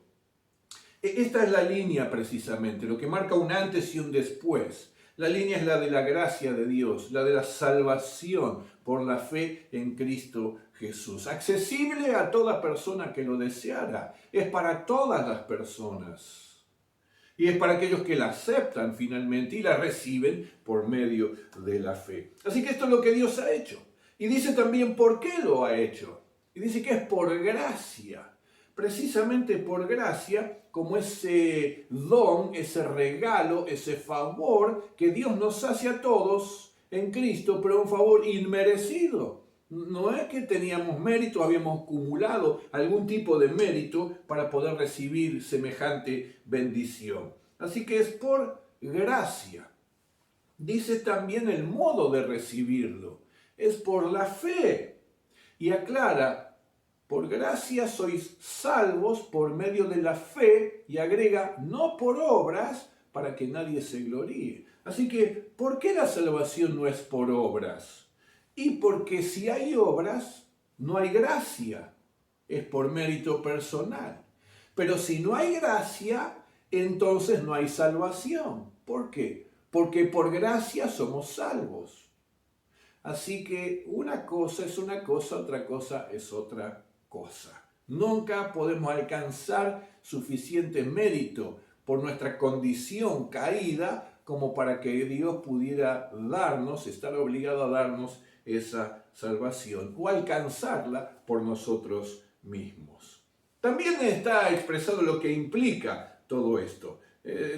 Esta es la línea precisamente, lo que marca un antes y un después. La línea es la de la gracia de Dios, la de la salvación por la fe en Cristo Jesús. Accesible a toda persona que lo deseara. Es para todas las personas. Y es para aquellos que la aceptan finalmente y la reciben por medio de la fe. Así que esto es lo que Dios ha hecho. Y dice también por qué lo ha hecho. Y dice que es por gracia. Precisamente por gracia, como ese don, ese regalo, ese favor que Dios nos hace a todos en Cristo, pero un favor inmerecido. No es que teníamos mérito, habíamos acumulado algún tipo de mérito para poder recibir semejante bendición. Así que es por gracia. Dice también el modo de recibirlo. Es por la fe. Y aclara, por gracia sois salvos por medio de la fe, y agrega, no por obras, para que nadie se gloríe. Así que, ¿por qué la salvación no es por obras? Y porque si hay obras, no hay gracia, es por mérito personal. Pero si no hay gracia, entonces no hay salvación. ¿Por qué? Porque por gracia somos salvos. Así que una cosa es una cosa, otra cosa es otra cosa. Nunca podemos alcanzar suficiente mérito por nuestra condición caída como para que Dios pudiera darnos, estar obligado a darnos esa salvación o alcanzarla por nosotros mismos. También está expresado lo que implica todo esto.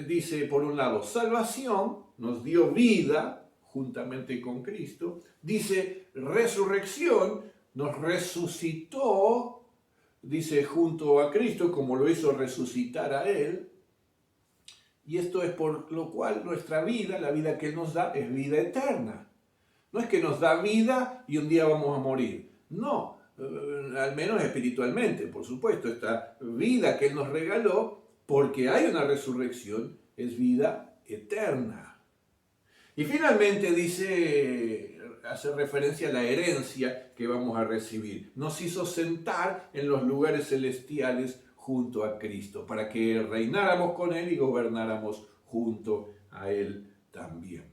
Dice, por un lado, salvación, nos dio vida juntamente con Cristo. Dice, resurrección, nos resucitó, dice, junto a Cristo, como lo hizo resucitar a Él. Y esto es por lo cual nuestra vida, la vida que Él nos da, es vida eterna. No es que nos da vida y un día vamos a morir. No, al menos espiritualmente, por supuesto. Esta vida que Él nos regaló, porque hay una resurrección, es vida eterna. Y finalmente dice, hace referencia a la herencia que vamos a recibir. Nos hizo sentar en los lugares celestiales junto a Cristo, para que reináramos con Él y gobernáramos junto a Él también.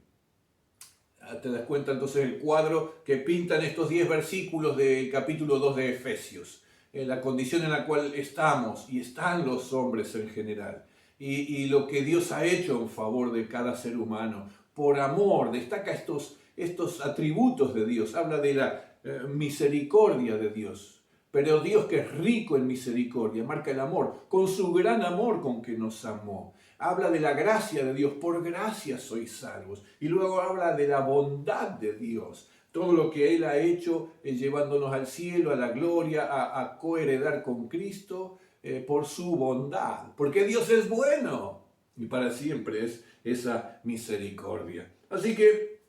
Te das cuenta entonces el cuadro que pintan estos 10 versículos del capítulo 2 de Efesios. La condición en la cual estamos y están los hombres en general. Y lo que Dios ha hecho en favor de cada ser humano. Por amor, destaca estos atributos de Dios. Habla de la misericordia de Dios. Pero Dios, que es rico en misericordia, marca el amor, con su gran amor con que nos amó. Habla de la gracia de Dios, por gracia sois salvos. Y luego habla de la bondad de Dios. Todo lo que Él ha hecho llevándonos al cielo, a la gloria, a coheredar con Cristo por su bondad. Porque Dios es bueno y para siempre es esa misericordia. Así que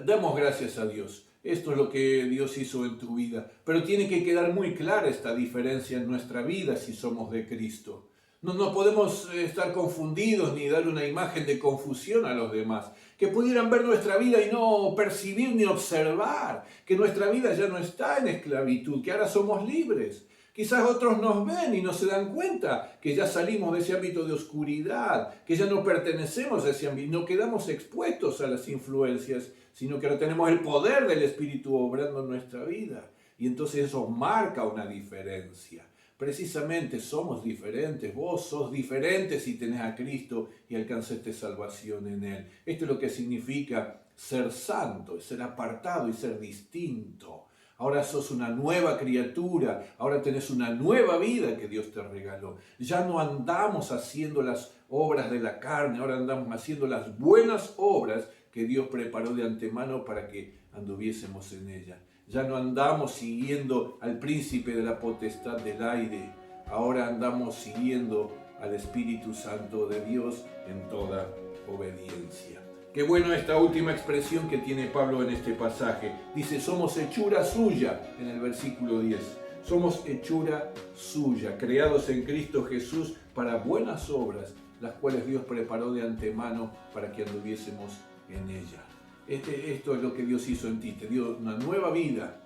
damos gracias a Dios. Esto es lo que Dios hizo en tu vida. Pero tiene que quedar muy clara esta diferencia en nuestra vida si somos de Cristo. No podemos estar confundidos ni dar una imagen de confusión a los demás. Que pudieran ver nuestra vida y no percibir ni observar. Que nuestra vida ya no está en esclavitud, que ahora somos libres. Quizás otros nos ven y no se dan cuenta que ya salimos de ese ámbito de oscuridad, que ya no pertenecemos a ese ámbito, no quedamos expuestos a las influencias, sino que ahora tenemos el poder del Espíritu obrando en nuestra vida. Y entonces eso marca una diferencia. Precisamente somos diferentes, vos sos diferente si tenés a Cristo y alcanzaste salvación en Él. Esto es lo que significa ser santo, ser apartado y ser distinto. Ahora sos una nueva criatura, ahora tenés una nueva vida que Dios te regaló. Ya no andamos haciendo las obras de la carne, ahora andamos haciendo las buenas obras que Dios preparó de antemano para que anduviésemos en ella. Ya no andamos siguiendo al príncipe de la potestad del aire, ahora andamos siguiendo al Espíritu Santo de Dios en toda obediencia. Qué bueno esta última expresión que tiene Pablo en este pasaje. Dice, somos hechura suya, en el versículo 10. Somos hechura suya, creados en Cristo Jesús para buenas obras, las cuales Dios preparó de antemano para que anduviésemos en ella. Esto es lo que Dios hizo en ti, te dio una nueva vida,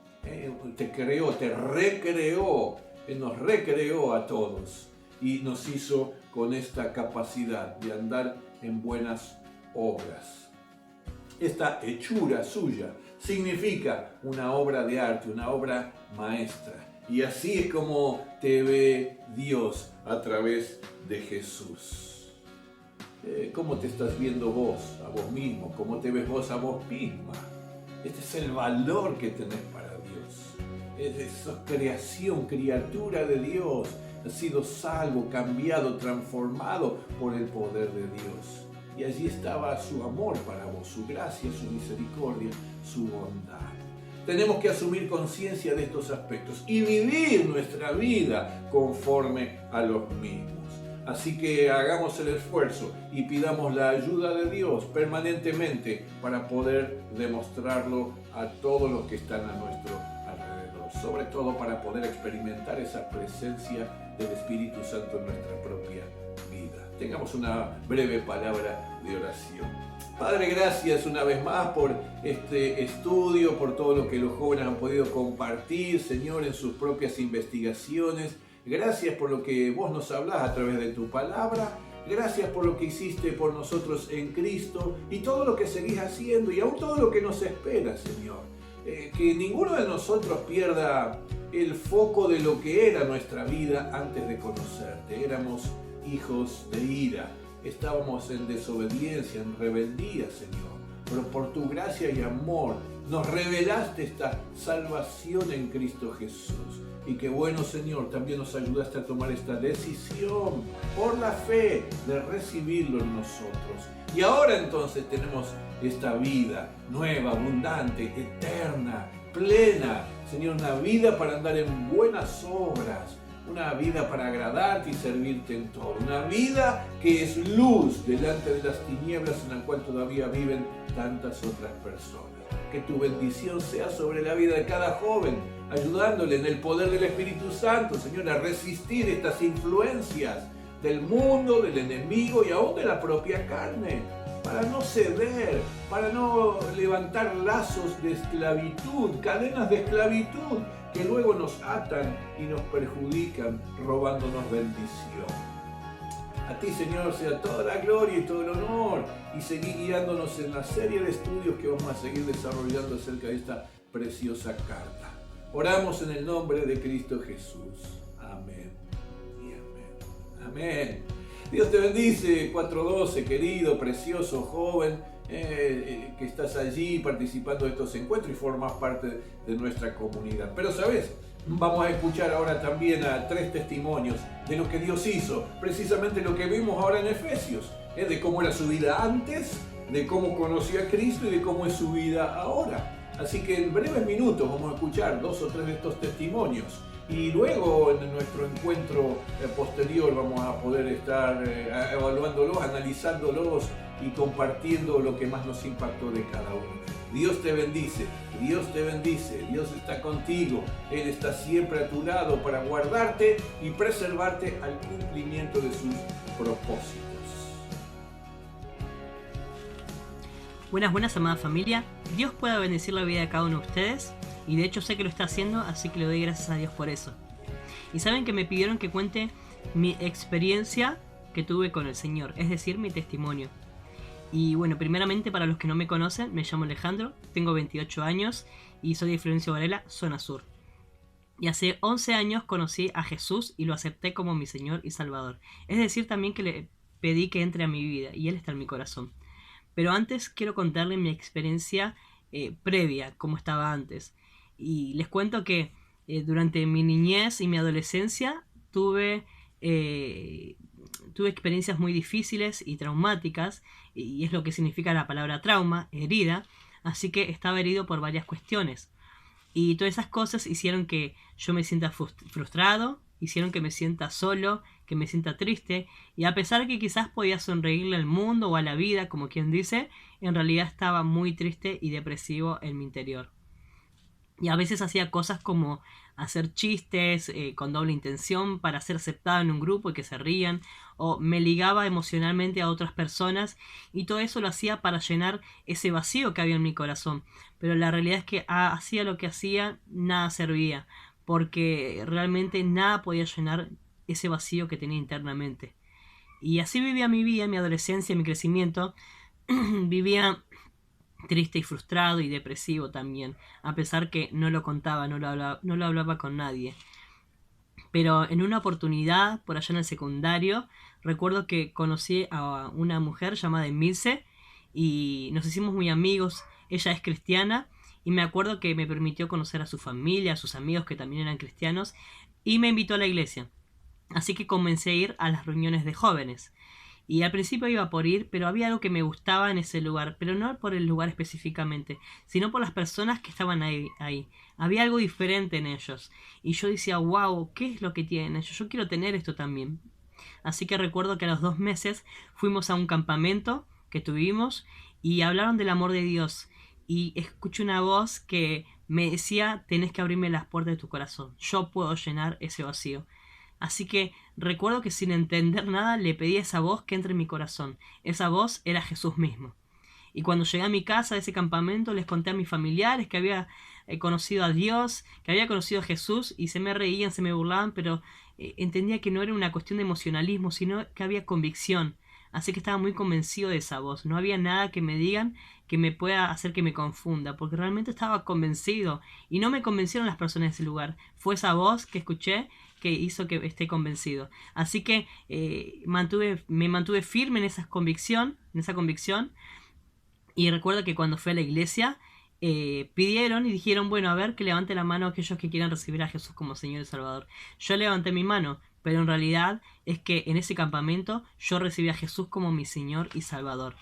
te creó, te recreó, Él nos recreó a todos y nos hizo con esta capacidad de andar en buenas obras. Esta hechura suya significa una obra de arte, una obra maestra. Y así es como te ve Dios a través de Jesús. ¿Cómo te estás viendo vos, a vos mismo? ¿Cómo te ves vos a vos misma? Este es el valor que tenés para Dios. Sos creación, criatura de Dios. Has sido salvo, cambiado, transformado por el poder de Dios. Y allí estaba su amor para vos, su gracia, su misericordia, su bondad. Tenemos que asumir conciencia de estos aspectos y vivir nuestra vida conforme a los mismos. Así que hagamos el esfuerzo y pidamos la ayuda de Dios permanentemente para poder demostrarlo a todos los que están a nuestro alrededor. Sobre todo para poder experimentar esa presencia del Espíritu Santo en nuestra propia vida. Tengamos una breve palabra de oración. Padre, gracias una vez más por este estudio, por todo lo que los jóvenes han podido compartir, Señor, en sus propias investigaciones. Gracias por lo que vos nos hablás a través de tu palabra. Gracias por lo que hiciste por nosotros en Cristo y todo lo que seguís haciendo y aún todo lo que nos espera, Señor. Que ninguno de nosotros pierda el foco de lo que era nuestra vida antes de conocerte. Éramos hijos de ira, estábamos en desobediencia, en rebeldía, Señor. Pero por tu gracia y amor nos revelaste esta salvación en Cristo Jesús. Y que bueno, Señor, también nos ayudaste a tomar esta decisión por la fe de recibirlo en nosotros. Y ahora entonces tenemos esta vida nueva, abundante, eterna, plena. Señor, una vida para andar en buenas obras, una vida para agradarte y servirte en todo. Una vida que es luz delante de las tinieblas en la cual todavía viven tantas otras personas. Que tu bendición sea sobre la vida de cada joven, ayudándole en el poder del Espíritu Santo, Señor, a resistir estas influencias del mundo, del enemigo y aún de la propia carne, para no ceder, para no levantar lazos de esclavitud, cadenas de esclavitud que luego nos atan y nos perjudican, robándonos bendición. A ti, Señor, sea toda la gloria y todo el honor, y seguí guiándonos en la serie de estudios que vamos a seguir desarrollando acerca de esta preciosa carta. Oramos en el nombre de Cristo Jesús. Amén y amén. Amén. Dios te bendice, 412, querido, precioso, joven, que estás allí participando de estos encuentros y formas parte de nuestra comunidad. Pero, ¿sabes? Vamos a escuchar ahora también a 3 testimonios de lo que Dios hizo, precisamente lo que vimos ahora en Efesios, de cómo era su vida antes, de cómo conoció a Cristo y de cómo es su vida ahora. Así que en breves minutos vamos a escuchar 2 o 3 de estos testimonios y luego en nuestro encuentro posterior vamos a poder estar evaluándolos, analizándolos y compartiendo lo que más nos impactó de cada uno. Dios te bendice, Dios te bendice, Dios está contigo, Él está siempre a tu lado para guardarte y preservarte al cumplimiento de sus propósitos.
Buenas, amada familia. Dios pueda bendecir la vida de cada uno de ustedes y de hecho sé que lo está haciendo, así que le doy gracias a Dios por eso. Y saben que me pidieron que cuente mi experiencia que tuve con el Señor, es decir, mi testimonio. Y bueno, primeramente para los que no me conocen, me llamo Alejandro, tengo 28 años y soy de Florencio Varela, zona sur. Y hace 11 años conocí a Jesús y lo acepté como mi Señor y Salvador. Es decir, también que le pedí que entre a mi vida y Él está en mi corazón. Pero antes quiero contarles mi experiencia previa, cómo estaba antes. Y les cuento que durante mi niñez y mi adolescencia tuve experiencias muy difíciles y traumáticas, y es lo que significa la palabra trauma, herida, así que estaba herido por varias cuestiones. Y todas esas cosas hicieron que yo me sienta frustrado, hicieron que me sienta solo, que me sienta triste, y a pesar de que quizás podía sonreírle al mundo o a la vida, como quien dice, en realidad estaba muy triste y depresivo en mi interior. Y a veces hacía cosas como hacer chistes con doble intención para ser aceptado en un grupo y que se rían, o me ligaba emocionalmente a otras personas, y todo eso lo hacía para llenar ese vacío que había en mi corazón. Pero la realidad es que hacía lo que hacía, nada servía, porque realmente nada podía llenar ese vacío que tenía internamente. Y así vivía mi vida, mi adolescencia, mi crecimiento. Vivía triste y frustrado y depresivo también, a pesar que no lo contaba, no lo hablaba con nadie. Pero en una oportunidad, por allá en el secundario, recuerdo que conocí a una mujer llamada Emilce y nos hicimos muy amigos. Ella es cristiana y me acuerdo que me permitió conocer a su familia, a sus amigos que también eran cristianos, y me invitó a la iglesia. Así que comencé a ir a las reuniones de jóvenes. Y al principio iba por ir, pero había algo que me gustaba en ese lugar, pero no por el lugar específicamente, sino por las personas que estaban ahí. Había algo diferente en ellos. Y yo decía, wow, ¿qué es lo que tienen ellos? Yo quiero tener esto también. Así que recuerdo que a los 2 meses fuimos a un campamento que tuvimos y hablaron del amor de Dios. Y escuché una voz que me decía, tenés que abrirme las puertas de tu corazón. Yo puedo llenar ese vacío. Así que recuerdo que sin entender nada le pedí a esa voz que entre en mi corazón. Esa voz era Jesús mismo. Y cuando llegué a mi casa de ese campamento les conté a mis familiares que había conocido a Dios, que había conocido a Jesús, y se me reían, se me burlaban, pero entendía que no era una cuestión de emocionalismo, sino que había convicción. Así que estaba muy convencido de esa voz. No había nada que me digan que me pueda hacer que me confunda, porque realmente estaba convencido. Y no me convencieron las personas de ese lugar. Fue esa voz que escuché que hizo que esté convencido. Así que me mantuve firme en esa convicción. Y recuerdo que cuando fui a la iglesia, pidieron y dijeron, bueno, a ver, que levante la mano aquellos que quieran recibir a Jesús como Señor y Salvador. Yo levanté mi mano, pero en realidad es que en ese campamento yo recibí a Jesús como mi Señor y Salvador.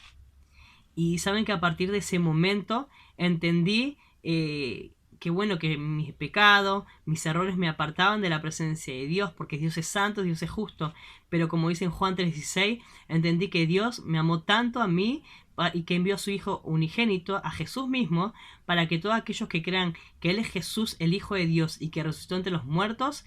Y saben que a partir de ese momento entendí que bueno, que mis pecados, mis errores me apartaban de la presencia de Dios, porque Dios es santo, Dios es justo. Pero como dice en Juan 3:16, entendí que Dios me amó tanto a mí y que envió a su Hijo unigénito, a Jesús mismo, para que todos aquellos que crean que Él es Jesús, el Hijo de Dios, y que resucitó entre los muertos,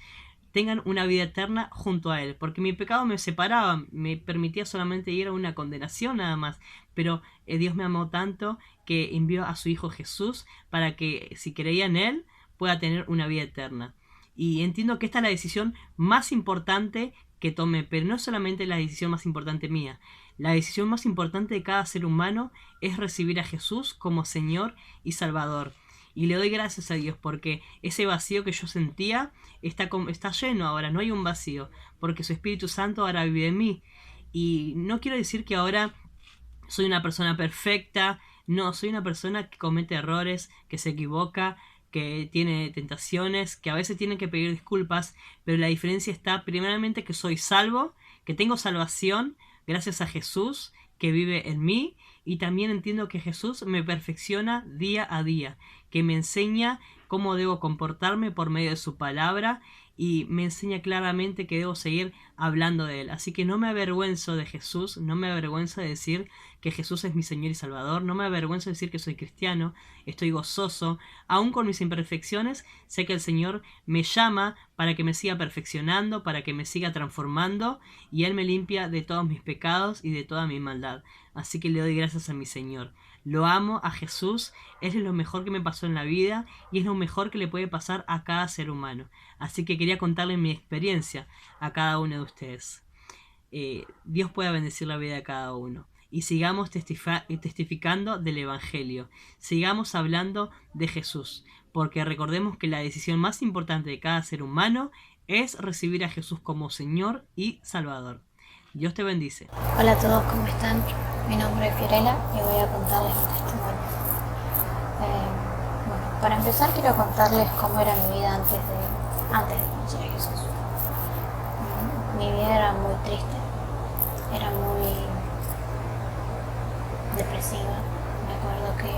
tengan una vida eterna junto a Él. Porque mi pecado me separaba, me permitía solamente ir a una condenación nada más. Pero Dios me amó tanto que envió a su Hijo Jesús para que si creía en Él pueda tener una vida eterna. Y entiendo que esta es la decisión más importante que tomé, pero no solamente la decisión más importante mía. La decisión más importante de cada ser humano es recibir a Jesús como Señor y Salvador. Y le doy gracias a Dios porque ese vacío que yo sentía está lleno ahora, no hay un vacío, porque su Espíritu Santo ahora vive en mí. Y no quiero decir que ahora soy una persona perfecta, no, soy una persona que comete errores, que se equivoca, que tiene tentaciones, que a veces tiene que pedir disculpas, pero la diferencia está primeramente que soy salvo, que tengo salvación gracias a Jesús que vive en mí, y también entiendo que Jesús me perfecciona día a día, que me enseña cómo debo comportarme por medio de su palabra y me enseña claramente que debo seguir hablando de Él. Así que no me avergüenzo de Jesús, no me avergüenzo de decir que Jesús es mi Señor y Salvador, no me avergüenzo de decir que soy cristiano, estoy gozoso, aún con mis imperfecciones, sé que el Señor me llama para que me siga perfeccionando, para que me siga transformando, y Él me limpia de todos mis pecados y de toda mi maldad. Así que le doy gracias a mi Señor. Lo amo a Jesús, Él es lo mejor que me pasó en la vida y es lo mejor que le puede pasar a cada ser humano. Así que quería contarle mi experiencia a cada uno de ustedes. Dios pueda bendecir la vida de cada uno. Y sigamos testificando del Evangelio. Sigamos hablando de Jesús. Porque recordemos que la decisión más importante de cada ser humano es recibir a Jesús como Señor y Salvador. Dios te bendice.
Hola a todos, ¿cómo están? Mi nombre es Fiorella y voy a contarles un testimonio. Bueno, para empezar quiero contarles cómo era mi vida antes de conocer a Jesús. Mi vida era muy triste, era muy depresiva. Me acuerdo que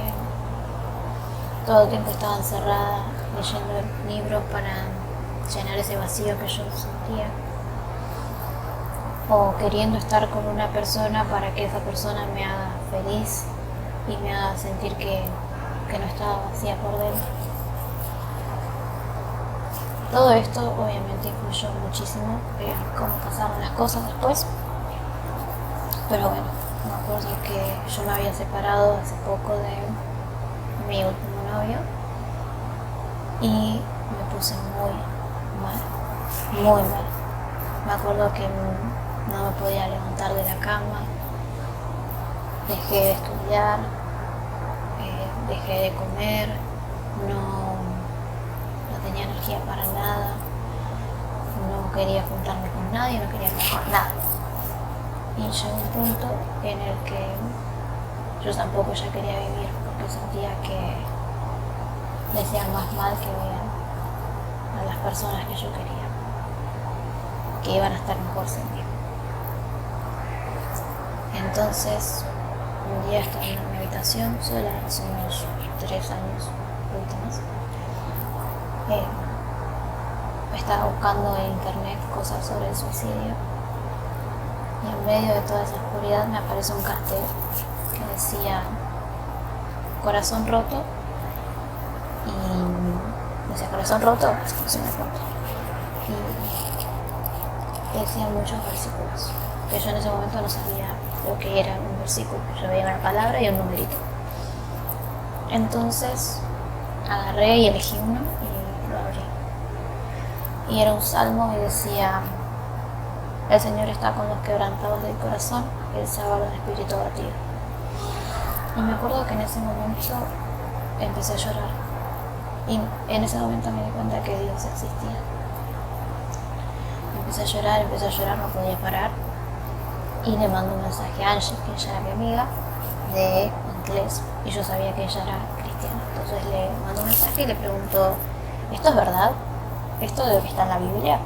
todo el tiempo estaba encerrada leyendo libros para llenar ese vacío que yo sentía, o queriendo estar con una persona para que esa persona me haga feliz y me haga sentir que no estaba vacía por dentro. Todo esto obviamente influyó muchísimo en cómo pasaron las cosas después, pero bueno, me acuerdo que yo me había separado hace poco de mi último novio y me puse muy mal. Me acuerdo que no me podía levantar de la cama, dejé de estudiar, dejé de comer, no tenía energía para nada, no quería juntarme con nadie, no quería hablar con nada. Y llegó un punto en el que yo tampoco ya quería vivir, porque sentía que le hacía más mal que bien a las personas que yo quería, que iban a estar mejor sin mí. Entonces, un día estaba en mi habitación sola, hace unos 3 años últimos. Estaba buscando en internet cosas sobre el suicidio y en medio de toda esa oscuridad me aparece un cartel que decía corazón roto y decía corazón roto, exclusión roto, y decía muchos versículos que yo en ese momento no sabía lo que era un versículo. Yo veía una palabra y un numerito. Entonces agarré y elegí uno y lo abrí. y era un salmo y decía: el Señor está con los quebrantados del corazón, Él salva los espíritus abatidos. Y me acuerdo que en ese momento empecé a llorar, y en ese momento me di cuenta que Dios existía. Empecé a llorar, no podía parar, y le mando un mensaje a Angie, que ella era mi amiga, de inglés, y yo sabía que ella era cristiana. Entonces le mando un mensaje y le pregunto: ¿esto es verdad? ¿Esto de lo que está en la Biblia?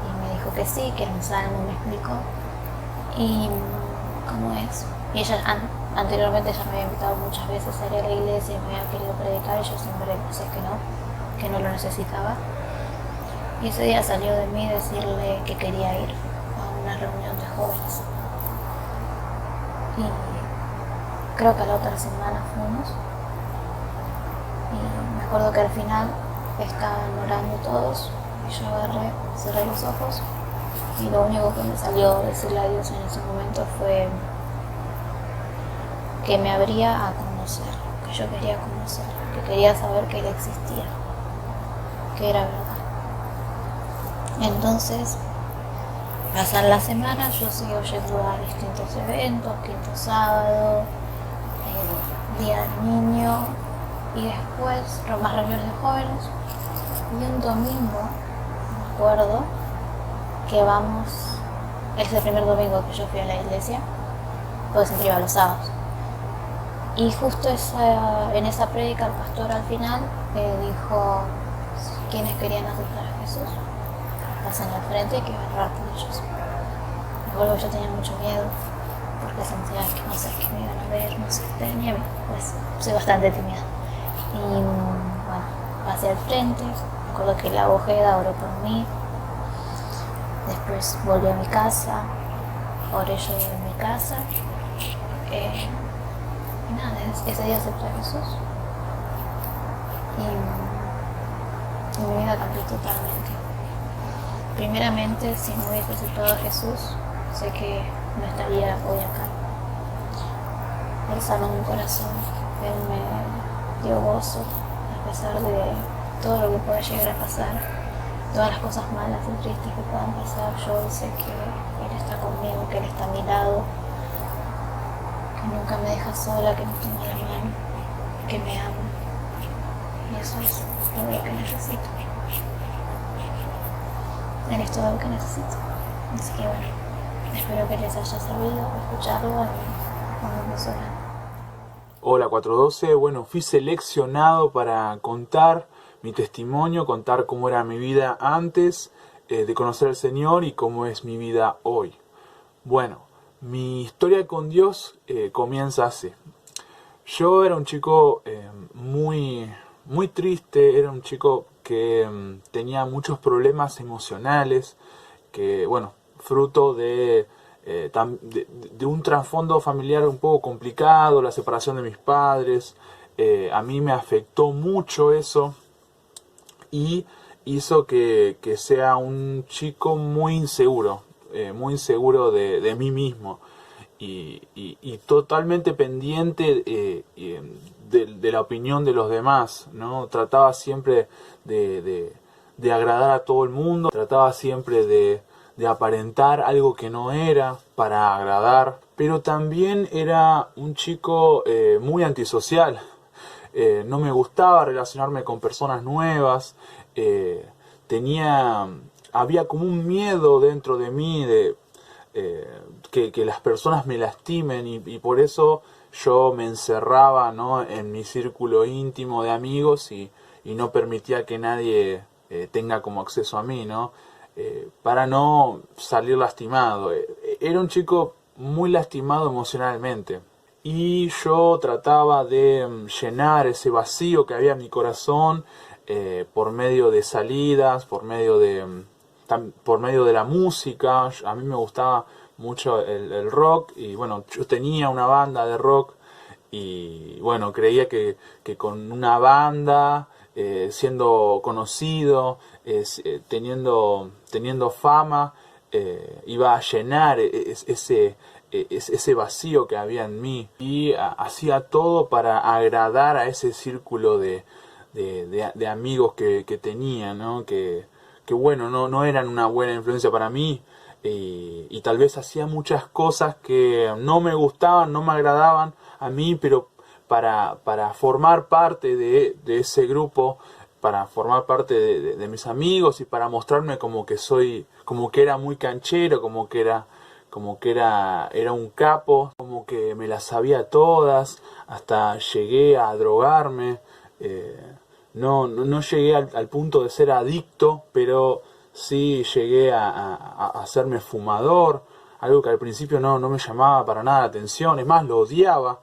Y me dijo que sí, que era un salmo, me explicó. ¿Y cómo es? Y ella anteriormente ya me había invitado muchas veces a ir a la iglesia y me había querido predicar, y yo siempre le decía que no lo necesitaba. Y ese día salió de mí decirle que quería ir a una reunión de jóvenes. Y creo que a la otra semana fuimos. Y me acuerdo que al final estaban orando todos, y yo agarré, cerré los ojos, y lo único que me salió decirle a Dios en ese momento fue que me abría a conocer, que yo quería conocer, que quería saber que Él existía, que era verdad. Entonces, pasan las semanas, yo sigo yendo a distintos eventos, Quinto Sábado, Día del Niño, y después más reuniones de jóvenes. Y un domingo, me acuerdo que vamos, es el primer domingo que yo fui a la iglesia, porque siempre iba los sábados. Y justo en esa prédica el pastor al final dijo: quienes querían aceptar a Jesús, pasan al frente y que iba a orar por ellos. Me acuerdo que yo tenía mucho miedo, porque sentía que no sé, que me iban a ver, no sé, pues soy bastante tímida. Y bueno, pasé al frente, me acuerdo que la Ojeda oró por mí. Después volví a mi casa, oré yo en mi casa. Y nada, ese día acepté a Jesús. Y mi vida cambió totalmente. Primeramente, si no hubiese aceptado a Jesús, sé que no estaría hoy acá. Él sanó mi corazón, Él me dio gozo, a pesar de todo lo que pueda llegar a pasar, todas las cosas malas y tristes que puedan pasar. Yo sé que Él está conmigo, que Él está a mi lado, que nunca me deja sola, que me toma la mano, que me ama. Y eso es todo lo que necesito. Él es todo lo que necesito. Así que bueno, espero que les haya servido escucharlo cuando empezó.
Hola 412, bueno, fui seleccionado para contar mi testimonio, contar cómo era mi vida antes de conocer al Señor y cómo es mi vida hoy. Bueno, mi historia con Dios comienza así. Yo era un chico muy triste, era un chico que tenía muchos problemas emocionales, que bueno, fruto de un trasfondo familiar un poco complicado, la separación de mis padres. A mí me afectó mucho eso y hizo que sea un chico muy inseguro de mí mismo y totalmente pendiente de la opinión de los demás, ¿no? Trataba siempre de agradar a todo el mundo, trataba siempre de aparentar algo que no era para agradar, pero también era un chico muy antisocial. No me gustaba relacionarme con personas nuevas, había como un miedo dentro de mí de que las personas me lastimen y por eso yo me encerraba, ¿no?, en mi círculo íntimo de amigos y no permitía que nadie tenga como acceso a mí, ¿no? Para no salir lastimado. Era un chico muy lastimado emocionalmente y yo trataba de llenar ese vacío que había en mi corazón por medio de salidas, por medio de la música. A mí me gustaba mucho el rock y bueno, yo tenía una banda de rock y bueno, creía que con una banda, siendo conocido, teniendo fama, iba a llenar ese vacío que había en mí y hacía todo para agradar a ese círculo de amigos que tenía, ¿no? Que bueno, no eran una buena influencia para mí, y tal vez hacía muchas cosas que no me gustaban, no me agradaban a mí, pero para formar parte de ese grupo, para formar parte de mis amigos y para mostrarme como que era muy canchero, como que era un capo, como que me las sabía todas, hasta llegué a drogarme. No llegué al punto de ser adicto, pero sí llegué a hacerme fumador, algo que al principio no me llamaba para nada la atención, es más, lo odiaba,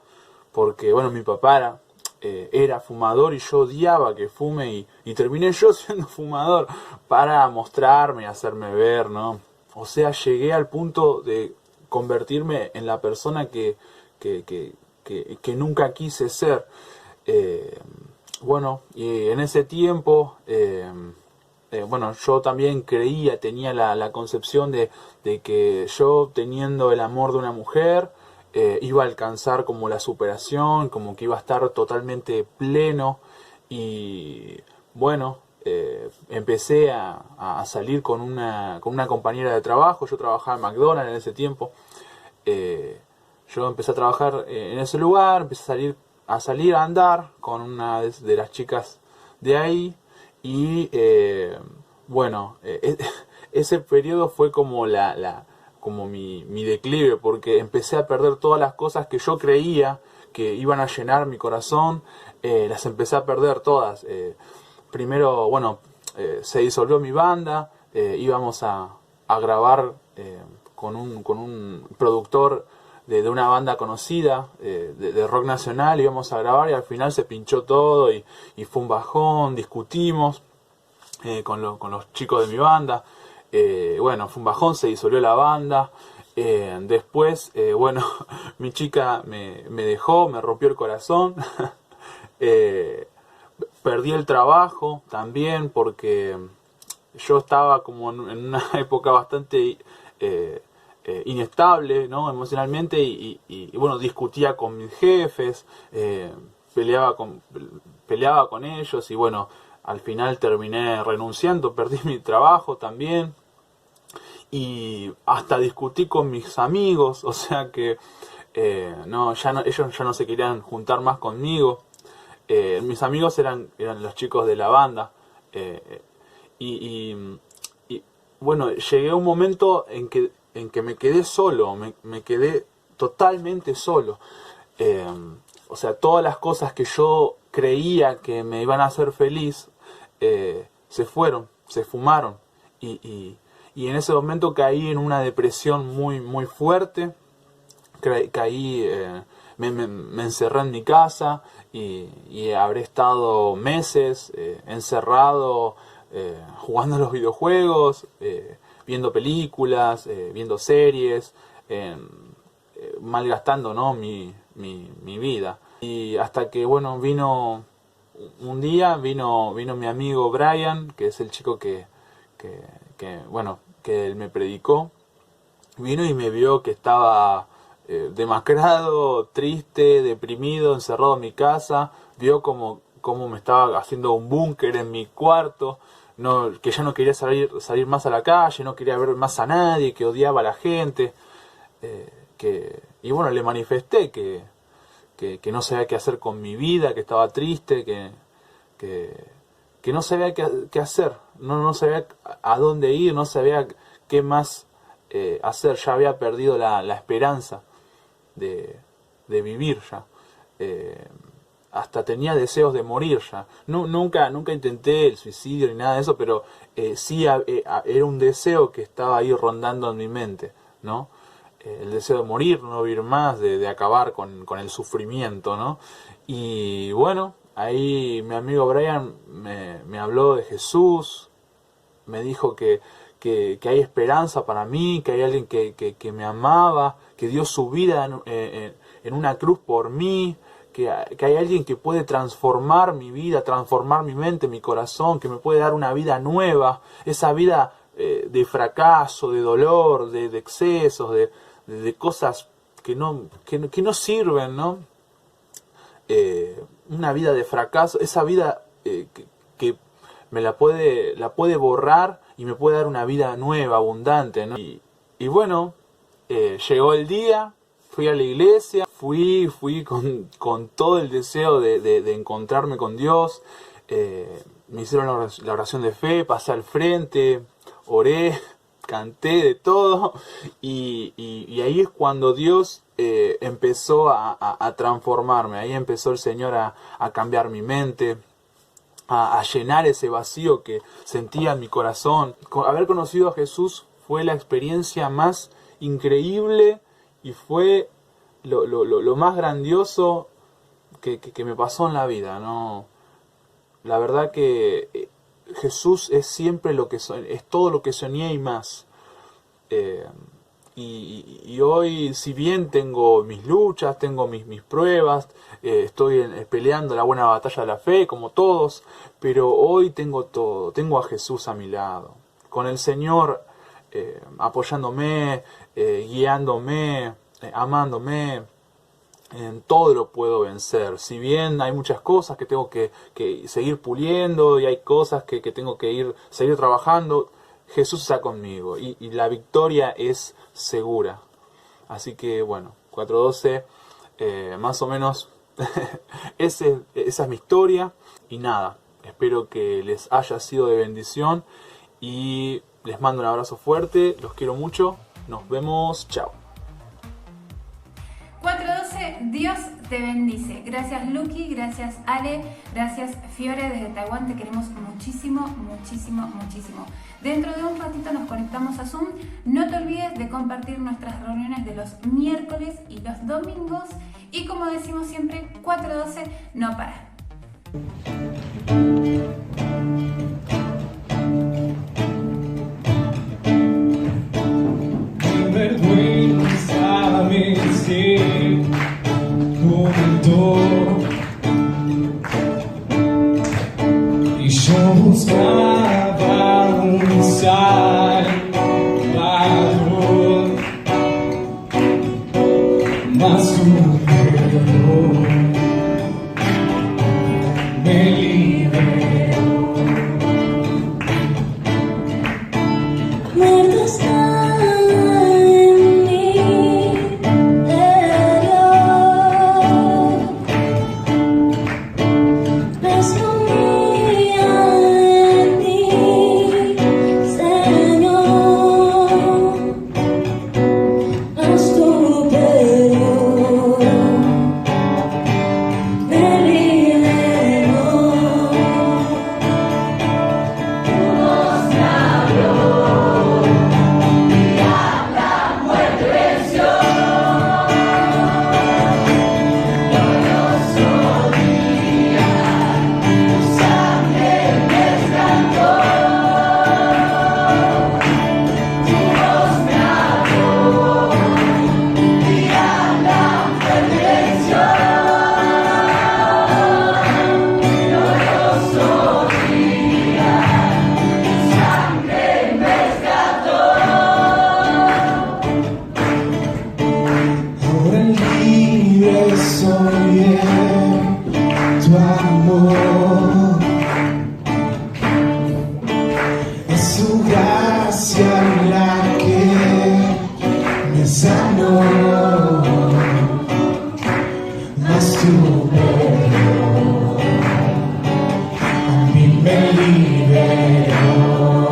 porque bueno, mi papá era fumador y yo odiaba que fume, y terminé yo siendo fumador para mostrarme y hacerme ver, ¿no? O sea, llegué al punto de convertirme en la persona que nunca quise ser. Bueno, y en ese tiempo, bueno, yo también tenía la concepción de que yo, teniendo el amor de una mujer, iba a alcanzar como la superación, como que iba a estar totalmente pleno. Y bueno, empecé a salir con una compañera de trabajo. Yo trabajaba en McDonald's en ese tiempo. Yo empecé a trabajar en ese lugar, empecé a salir a andar con una de las chicas de ahí, y bueno, ese periodo fue como como mi declive, porque empecé a perder todas las cosas que yo creía que iban a llenar mi corazón, las empecé a perder todas. Primero, bueno, se disolvió mi banda, íbamos a grabar con un productor de una banda conocida, de rock nacional, íbamos a grabar, y al final se pinchó todo y fue un bajón, discutimos con los chicos de mi banda, bueno, fue un bajón, se disolvió la banda. Después, bueno, mi chica me dejó, me rompió el corazón. Perdí el trabajo también, porque yo estaba como en una época bastante inestable, ¿no? Emocionalmente, y bueno, discutía con mis jefes, peleaba con ellos, y bueno, al final terminé renunciando, perdí mi trabajo también, y hasta discutí con mis amigos, o sea que ellos ya no se querían juntar más conmigo. Mis amigos eran los chicos de la banda, y bueno, llegué a un momento en que me quedé solo, me quedé totalmente solo. O sea, todas las cosas que yo creía que me iban a hacer feliz, se fueron, se fumaron, y en ese momento caí en una depresión muy, muy fuerte. Caí, me encerré en mi casa, y habré estado meses encerrado, jugando a los videojuegos, viendo películas, viendo series, malgastando, ¿no?, mi vida. Y hasta que, bueno, vino mi amigo Brian, que es el chico que él me predicó. Vino y me vio que estaba demacrado, triste, deprimido, encerrado en mi casa. Vio como me estaba haciendo un búnker en mi cuarto, que ya no quería salir más a la calle, no quería ver más a nadie, que odiaba a la gente. Y bueno, le manifesté que no sabía qué hacer con mi vida, que estaba triste, que no sabía qué hacer, no sabía a dónde ir, no sabía qué más hacer. Ya había perdido la esperanza de vivir ya. Hasta tenía deseos de morir ya. Nunca intenté el suicidio ni nada de eso, pero sí era un deseo que estaba ahí rondando en mi mente, ¿no? El deseo de morir, no vivir más, de acabar con el sufrimiento, ¿no? Y bueno, ahí mi amigo Brian me habló de Jesús, me dijo que hay esperanza para mí, que hay alguien que me amaba, que dio su vida en una cruz por mí, que hay alguien que puede transformar mi vida, transformar mi mente, mi corazón, que me puede dar una vida nueva, esa vida de fracaso, de dolor, de excesos, de cosas que no sirven, ¿no? Una vida de fracaso, esa vida que me la puede borrar y me puede dar una vida nueva, abundante, ¿no? Y bueno, llegó el día, fui a la iglesia, fui con todo el deseo de encontrarme con Dios. Me hicieron la oración de fe, pasé al frente, oré, canté de todo, y ahí es cuando Dios empezó a transformarme. Ahí empezó el Señor a cambiar mi mente, a llenar ese vacío que sentía en mi corazón. Haber conocido a Jesús fue la experiencia más increíble y fue lo más grandioso que me pasó en la vida, ¿no? La verdad que Jesús es siempre es todo lo que soñé y más. Y hoy, si bien tengo mis luchas, tengo mis pruebas, estoy peleando la buena batalla de la fe, como todos, pero hoy tengo todo, tengo a Jesús a mi lado, con el Señor apoyándome, guiándome, amándome. En todo lo puedo vencer. Si bien hay muchas cosas que tengo que seguir puliendo y hay cosas que tengo que seguir trabajando, Jesús está conmigo y la victoria es segura. Así que bueno, 4:12, más o menos esa es mi historia. Y nada, espero que les haya sido de bendición y les mando un abrazo fuerte, los quiero mucho, nos vemos, chao.
4:12, Dios te bendice. Gracias Lucky, gracias Ale, gracias Fiore desde Taiwán, te queremos muchísimo, muchísimo, muchísimo. Dentro de un ratito nos conectamos a Zoom. No te olvides de compartir nuestras reuniones de los miércoles y los domingos. Y como decimos siempre, 4:12 no para.
Vergüenza me se juntó y yo buscaba un salvador, mas tu perdón me liberó.
Muerto está
Me liberó.